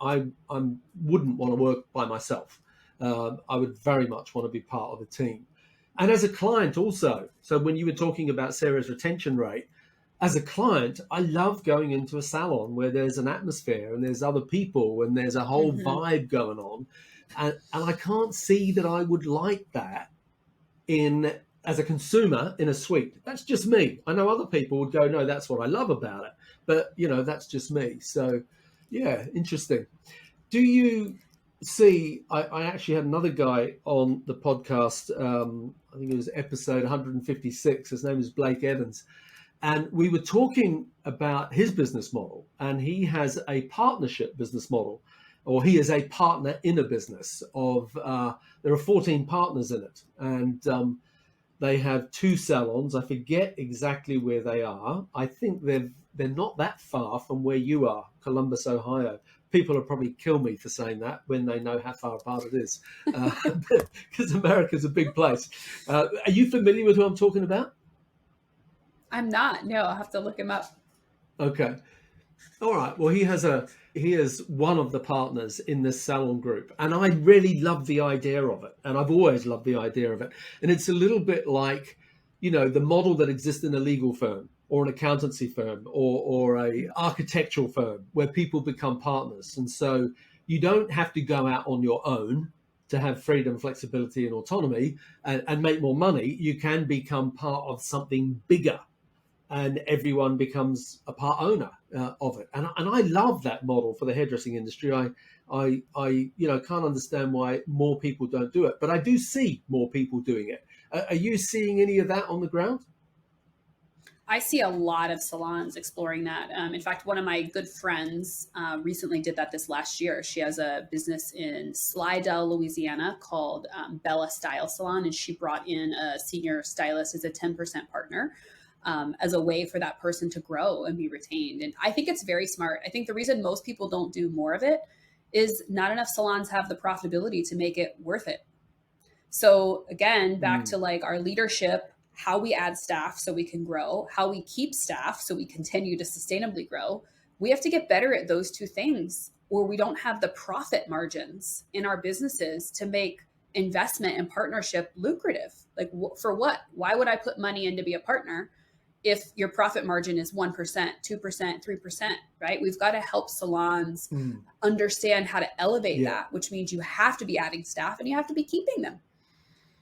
wouldn't want to work by myself. I would very much want to be part of a team, and as a client also. So when you were talking about Sarah's retention rate, as a client, I love going into a salon where there's an atmosphere and there's other people and there's a whole vibe going on. And I can't see that I would like that as a consumer in a suite. That's just me. I know other people would go, no, that's what I love about it. But, that's just me. So, Yeah, interesting. Do you see? I actually had another guy on the podcast. I think it was episode 156. His name is Blake Evans, and we were talking about his business model. And he has a partnership business model, or he is a partner in a business of. There are 14 partners in it, and they have two salons. I forget exactly where they are. I think they're not that far from where you are, Columbus, Ohio. People will probably kill me for saying that when they know how far apart it is, because America's a big place. Are you familiar with who I'm talking about? I'm not. No, I'll have to look him up. Okay. All right. Well, he is one of the partners in this salon group, and I really love the idea of it, and I've always loved the idea of it. And it's a little bit like, the model that exists in a legal firm or an accountancy firm or a architectural firm where people become partners, and so you don't have to go out on your own to have freedom, flexibility, and autonomy and make more money. You can become part of something bigger and everyone becomes a part owner of it. And I love that model for the hairdressing industry. I can't understand why more people don't do it, but I do see more people doing it. Are you seeing any of that on the ground? I see a lot of salons exploring that. In fact, one of my good friends recently did that this last year. She has a business in Slidell, Louisiana called Bella Style Salon, and she brought in a senior stylist as a 10% partner. As a way for that person to grow and be retained. And I think it's very smart. I think the reason most people don't do more of it is not enough salons have the profitability to make it worth it. So again, back to like our leadership, how we add staff so we can grow, how we keep staff so we continue to sustainably grow. We have to get better at those two things, or we don't have the profit margins in our businesses to make investment and partnership lucrative. Like for what? Why would I put money in to be a partner if your profit margin is 1%, 2%, 3%, right? We've got to help salons understand how to elevate that, which means you have to be adding staff and you have to be keeping them,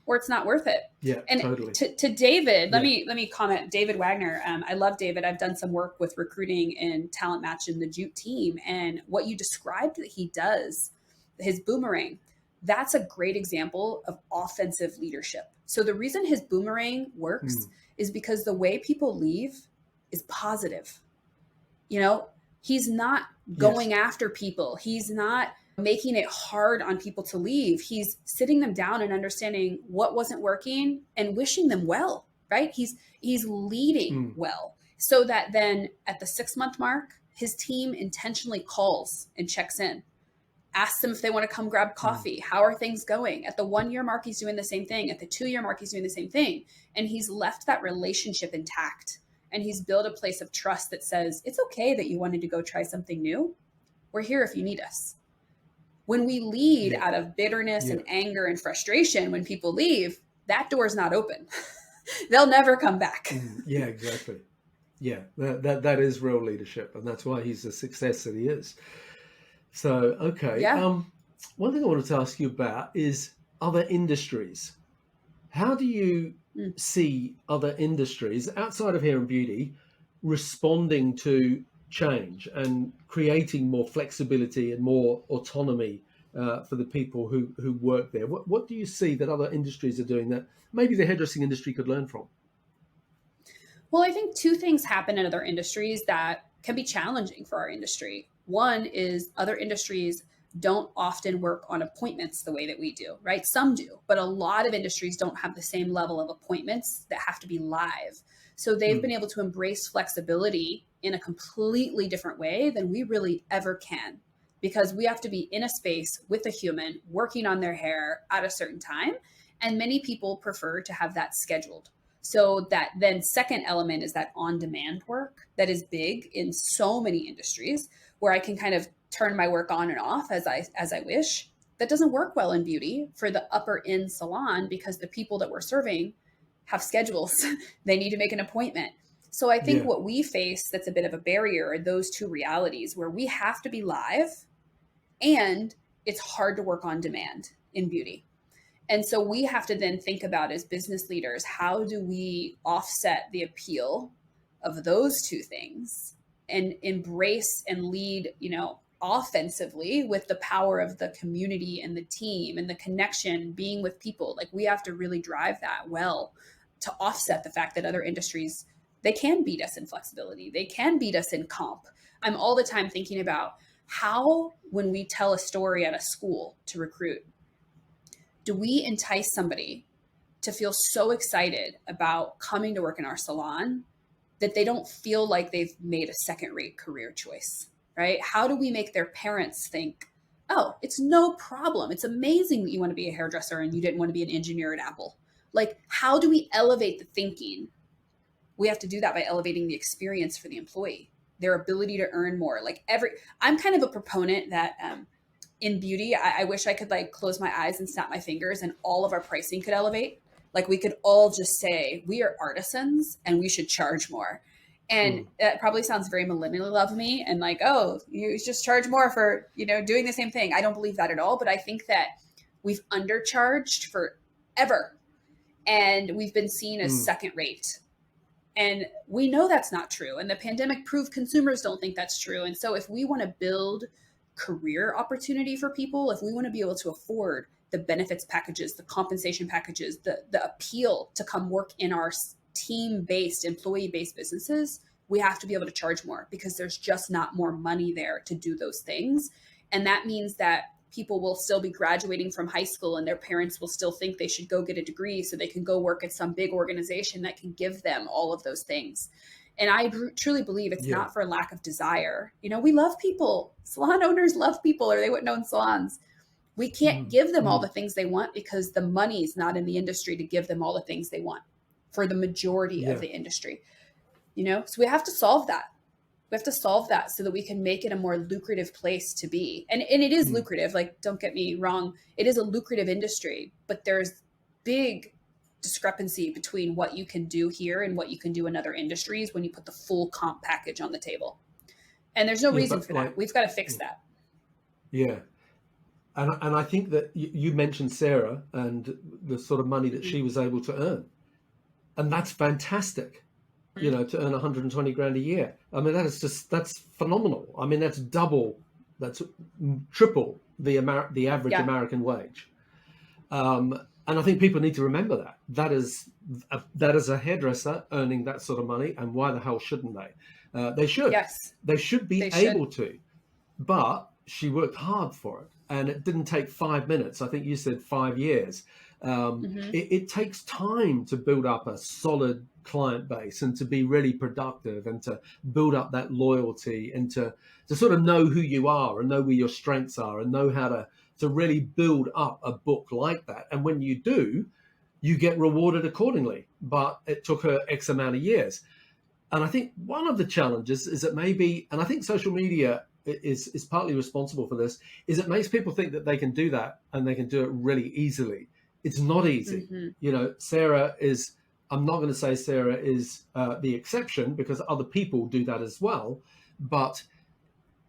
or it's not worth it. Yeah, and totally. To David, let me comment. David Wagner, I love David. I've done some work with recruiting and talent match in the Jute team, and what you described that he does, his boomerang, that's a great example of offensive leadership. So the reason his boomerang works is because the way people leave is positive. He's not going after people. He's not making it hard on people to leave. He's sitting them down and understanding what wasn't working and wishing them well, right? He's leading well, so that then at the 6-month mark, his team intentionally calls and checks in, asks them if they want to come grab coffee. How are things going? At the 1-year mark, he's doing the same thing. At the 2-year mark, he's doing the same thing. And he's left that relationship intact. And he's built a place of trust that says, it's okay that you wanted to go try something new. We're here if you need us. When we lead out of bitterness and anger and frustration, when people leave, that door is not open. They'll never come back. Yeah, exactly. Yeah, that is real leadership. And that's why he's the success that he is. So, okay. One thing I wanted to ask you about is other industries. How do you see other industries outside of hair and beauty responding to change and creating more flexibility and more autonomy for the people who work there? What do you see that other industries are doing that maybe the hairdressing industry could learn from? Well, I think two things happen in other industries that can be challenging for our industry. One is other industries don't often work on appointments the way that we do, right? Some do, but a lot of industries don't have the same level of appointments that have to be live. So they've been able to embrace flexibility in a completely different way than we really ever can, because we have to be in a space with a human working on their hair at a certain time. And many people prefer to have that scheduled. So that then second element is that on-demand work that is big in so many industries, where I can kind of turn my work on and off as I wish. That doesn't work well in beauty for the upper end salon, because the people that we're serving have schedules. They need to make an appointment. So I think what we face that's a bit of a barrier are those two realities, where we have to be live and it's hard to work on demand in beauty. And so we have to then think about, as business leaders, how do we offset the appeal of those two things and embrace and lead, offensively with the power of the community and the team and the connection, being with people. Like, we have to really drive that well to offset the fact that other industries, they can beat us in flexibility. They can beat us in comp. I'm all the time thinking about how, when we tell a story at a school to recruit, do we entice somebody to feel so excited about coming to work in our salon that they don't feel like they've made a second-rate career choice, right? How do we make their parents think, oh, it's no problem. It's amazing that you want to be a hairdresser and you didn't want to be an engineer at Apple. Like, how do we elevate the thinking? We have to do that by elevating the experience for the employee, their ability to earn more. Like, I'm kind of a proponent that in beauty, I wish I could like close my eyes and snap my fingers and all of our pricing could elevate. Like, we could all just say, we are artisans and we should charge more. And that probably sounds very millennial of me and like, oh, you just charge more for, doing the same thing. I don't believe that at all. But I think that we've undercharged forever and we've been seen as second rate. And we know that's not true. And the pandemic proved consumers don't think that's true. And so if we want to build career opportunity for people, if we want to be able to afford the benefits packages, the compensation packages, the appeal to come work in our team-based, employee-based businesses, we have to be able to charge more because there's just not more money there to do those things. And that means that people will still be graduating from high school and their parents will still think they should go get a degree so they can go work at some big organization that can give them all of those things. And I truly believe it's not for lack of desire. We love people. Salon owners love people, or they wouldn't own salons. We can't give them all the things they want because the money is not in the industry to give them all the things they want for the majority of the industry. So we have to solve that. We have to solve that so that we can make it a more lucrative place to be. And it is lucrative. Like, don't get me wrong. It is a lucrative industry, but there's big discrepancy between what you can do here and what you can do in other industries when you put the full comp package on the table. And there's no reason for that. We've got to fix that. Yeah. And I think that you mentioned Sarah and the sort of money that she was able to earn. And that's fantastic, to earn 120 grand a year. I mean, that's phenomenal. I mean, that's triple the average American wage. And I think people need to remember that. That is a hairdresser earning that sort of money. And why the hell shouldn't they? They should. Yes. They should be able to. But she worked hard for it. And it didn't take 5 minutes. I think you said 5 years. It takes time to build up a solid client base and to be really productive and to build up that loyalty and to sort of know who you are and know where your strengths are and know how to really build up a book like that. And when you do, you get rewarded accordingly. But it took her X amount of years. And I think one of the challenges is that maybe, and I think social media is partly responsible for this, is it makes people think that they can do that and they can do it really easily. It's not easy. Sarah is, I'm not going to say Sarah is the exception because other people do that as well. But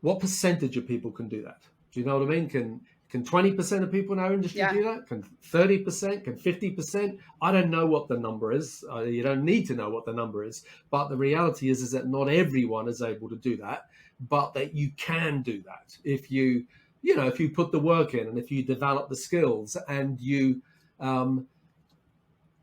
what percentage of people can do that? Do you know what I mean? Can 20% of people in our industry do that? Can 30%? Can 50%? I don't know what the number is. You don't need to know what the number is. But the reality is that not everyone is able to do that, but that you can do that if you put the work in and if you develop the skills and you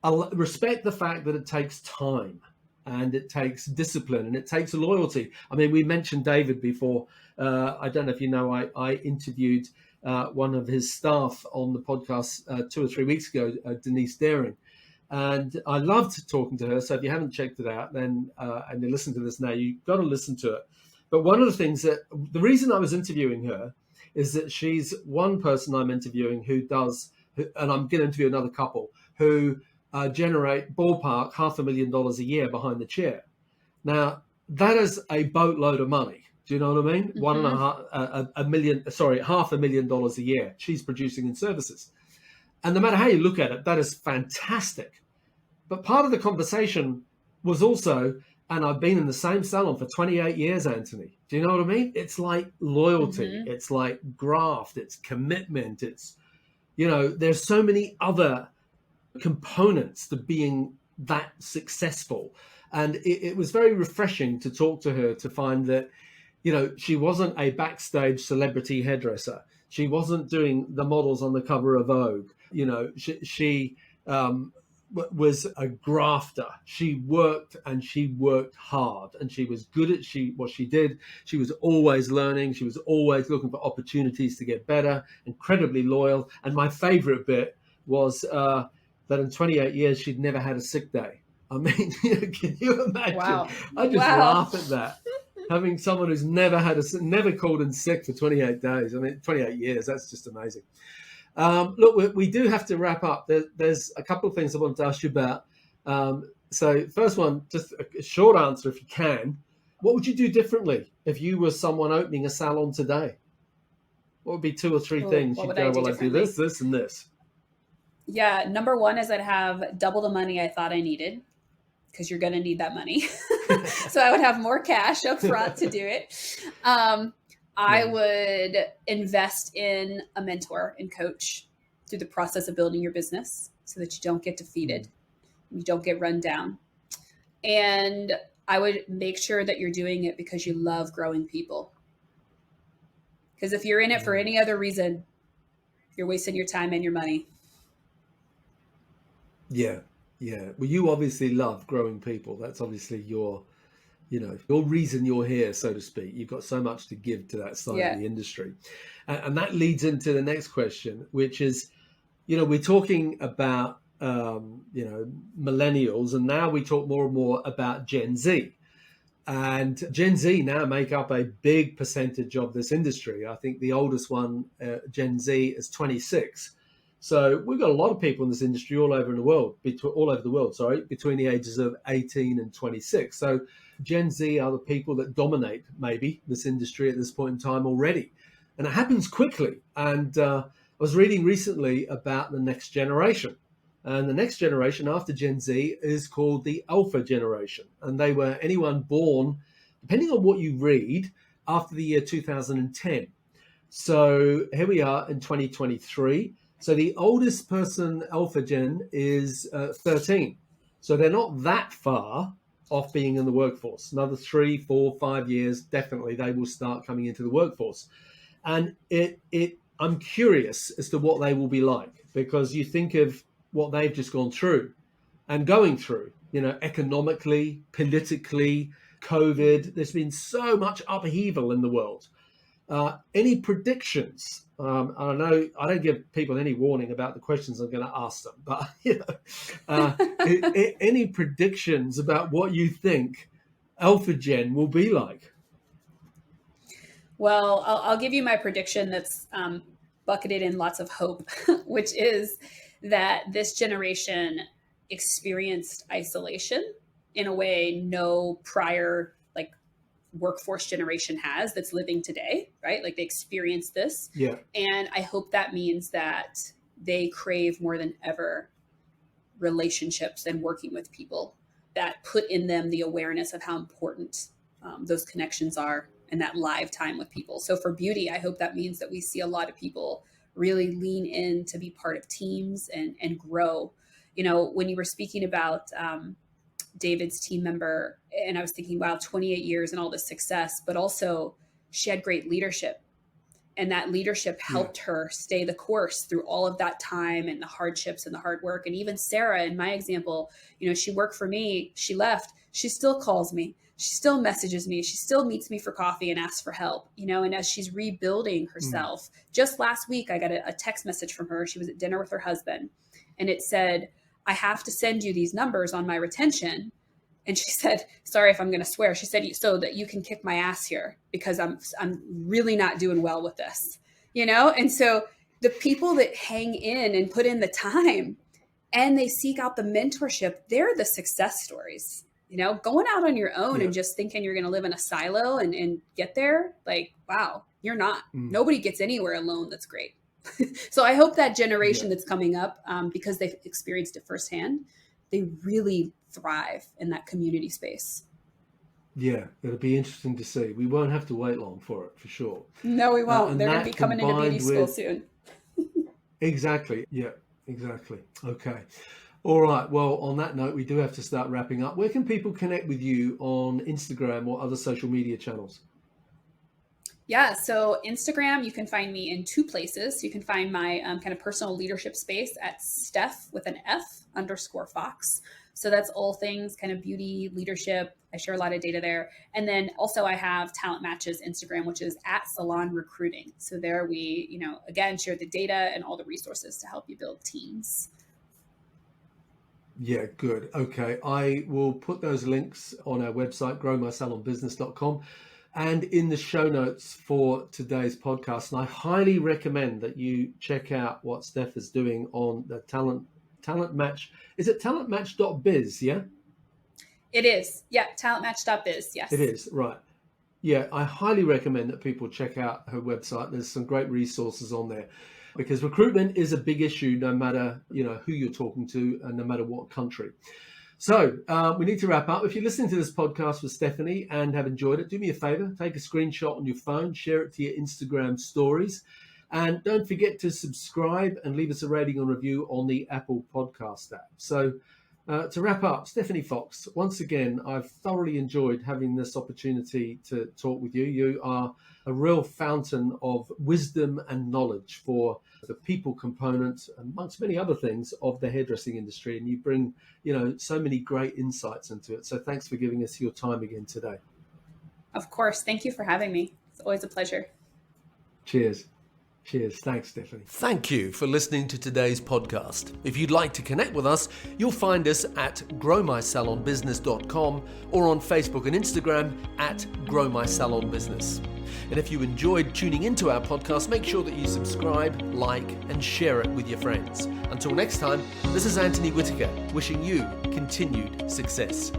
respect the fact that it takes time and it takes discipline and it takes loyalty. I mean, we mentioned David before. I don't know if you know, I interviewed one of his staff on the podcast 2 or 3 weeks ago, Denise Daring. And I loved talking to her. So if you haven't checked it out, then and you listen to this now, you've got to listen to it. But one of the things the reason I was interviewing her is that she's one person I'm interviewing and I'm going to interview another couple who generate ballpark $500,000 a year behind the chair. Now, that is a boatload of money. Do you know what I mean? $500,000 a year she's producing in services. And no matter how you look at it, that is fantastic. But part of the conversation was also, and I've been in the same salon for 28 years, Anthony. Do you know what I mean? It's like loyalty. It's like graft. It's commitment. It's, there's so many other components to being that successful. And it was very refreshing to talk to her to find that, she wasn't a backstage celebrity hairdresser. She wasn't doing the models on the cover of Vogue. She was a grafter. She worked and she worked hard, and she was good at what she did. She was always learning. She was always looking for opportunities to get better, incredibly loyal. And my favorite bit was that in 28 years, she'd never had a sick day. I mean, can you imagine? Wow. I just laugh at that. Having someone who's never called in sick for 28 days. I mean, 28 years, that's just amazing. Look, we do have to wrap up. There's a couple of things I wanted to ask you about. So first one, just a short answer if you can. What would you do differently if you were someone opening a salon today? What would be 2 or 3 things you'd go, well, I'd do this, this, and this? Yeah, number one is I'd have double the money I thought I needed, because you're going to need that money. So I would have more cash up front to do it. I would invest in a mentor and coach through the process of building your business so that you don't get defeated, you don't get run down. And I would make sure that you're doing it because you love growing people. Because if you're in it for any other reason, you're wasting your time and your money. Yeah. Well, you obviously love growing people. That's obviously your reason you're here, so to speak. You've got so much to give to that side of the industry. And that leads into the next question, which is, we're talking about, millennials, and now we talk more and more about Gen Z. And Gen Z now make up a big percentage of this industry. I think the oldest one, Gen Z, is 26. So we've got a lot of people in this industry all over the world, between the ages of 18 and 26. So Gen Z are the people that dominate maybe this industry at this point in time already. And it happens quickly. And I was reading recently about the next generation. And the next generation after Gen Z is called the Alpha generation. And they were anyone born, depending on what you read, after the year 2010. So here we are in 2023. So the oldest person, Alpha Gen, is 13. So they're not that far off being in the workforce. Another 3, 4, 5 years, definitely they will start coming into the workforce. And I'm curious as to what they will be like, because you think of what they've just gone through and going through, economically, politically, COVID. There's been so much upheaval in the world. Any predictions? I know I don't give people any warning about the questions I'm going to ask them, but any predictions about what you think Alpha Gen will be like? Well, I'll give you my prediction that's bucketed in lots of hope, which is that this generation experienced isolation in a way no prior workforce generation has that's living today, right? Like they experienced this. Yeah. And I hope that means that they crave more than ever relationships and working with people that put in them the awareness of how important those connections are and that live time with people. So for beauty, I hope that means that we see a lot of people really lean in to be part of teams and grow. When you were speaking about David's team member, and I was thinking, wow, 28 years and all this success, but also she had great leadership, and that leadership helped her stay the course through all of that time and the hardships and the hard work. And even Sarah, in my example, she worked for me, she left, she still calls me, she still messages me, she still meets me for coffee and asks for help, and as she's rebuilding herself. Just last week, I got a text message from her. She was at dinner with her husband, and it said, I have to send you these numbers on my retention. And she said, sorry if I'm going to swear. She said, so that you can kick my ass here, because I'm really not doing well with this, And so the people that hang in and put in the time and they seek out the mentorship, they're the success stories, going out on your own and just thinking you're going to live in a silo and get there. Like, wow, you're not. Nobody gets anywhere alone. That's great. So I hope that generation that's coming up, because they've experienced it firsthand, they really thrive in that community space. Yeah, it'll be interesting to see. We won't have to wait long for it, for sure. No, we won't. They're going to be coming into beauty school soon. Exactly. Yeah, exactly. Okay. All right. Well, on that note, we do have to start wrapping up. Where can people connect with you on Instagram or other social media channels? Yeah, so Instagram, you can find me in two places. You can find my kind of personal leadership space at Steph with an F _Fox. So that's all things kind of beauty, leadership. I share a lot of data there. And then also I have Talent Matches Instagram, which is at Salon Recruiting. So there we, again, share the data and all the resources to help you build teams. Yeah, good. Okay. I will put those links on our website, growmysalonbusiness.com, and in the show notes for today's podcast. And I highly recommend that you check out what Steph is doing on the Talent Match. Is it talentmatch.biz? Yeah? It is. Yeah. Talentmatch.biz. Yes. It is. Right. Yeah. I highly recommend that people check out her website. There's some great resources on there, because recruitment is a big issue no matter, who you're talking to and no matter what country. So we need to wrap up. If you're listening to this podcast with Stefanie and have enjoyed it, do me a favor, take a screenshot on your phone, share it to your Instagram stories, and don't forget to subscribe and leave us a rating and review on the Apple Podcast app. So to wrap up, Stefanie Fox, once again, I've thoroughly enjoyed having this opportunity to talk with you. You are a real fountain of wisdom and knowledge for the people component, amongst many other things, of the hairdressing industry. And you bring, so many great insights into it. So thanks for giving us your time again today. Of course. Thank you for having me. It's always a pleasure. Cheers. Cheers. Thanks, Stefanie. Thank you for listening to today's podcast. If you'd like to connect with us, you'll find us at growmysalonbusiness.com or on Facebook and Instagram at growmysalonbusiness. And if you enjoyed tuning into our podcast, make sure that you subscribe, like, and share it with your friends. Until next time, this is Anthony Whitaker, wishing you continued success.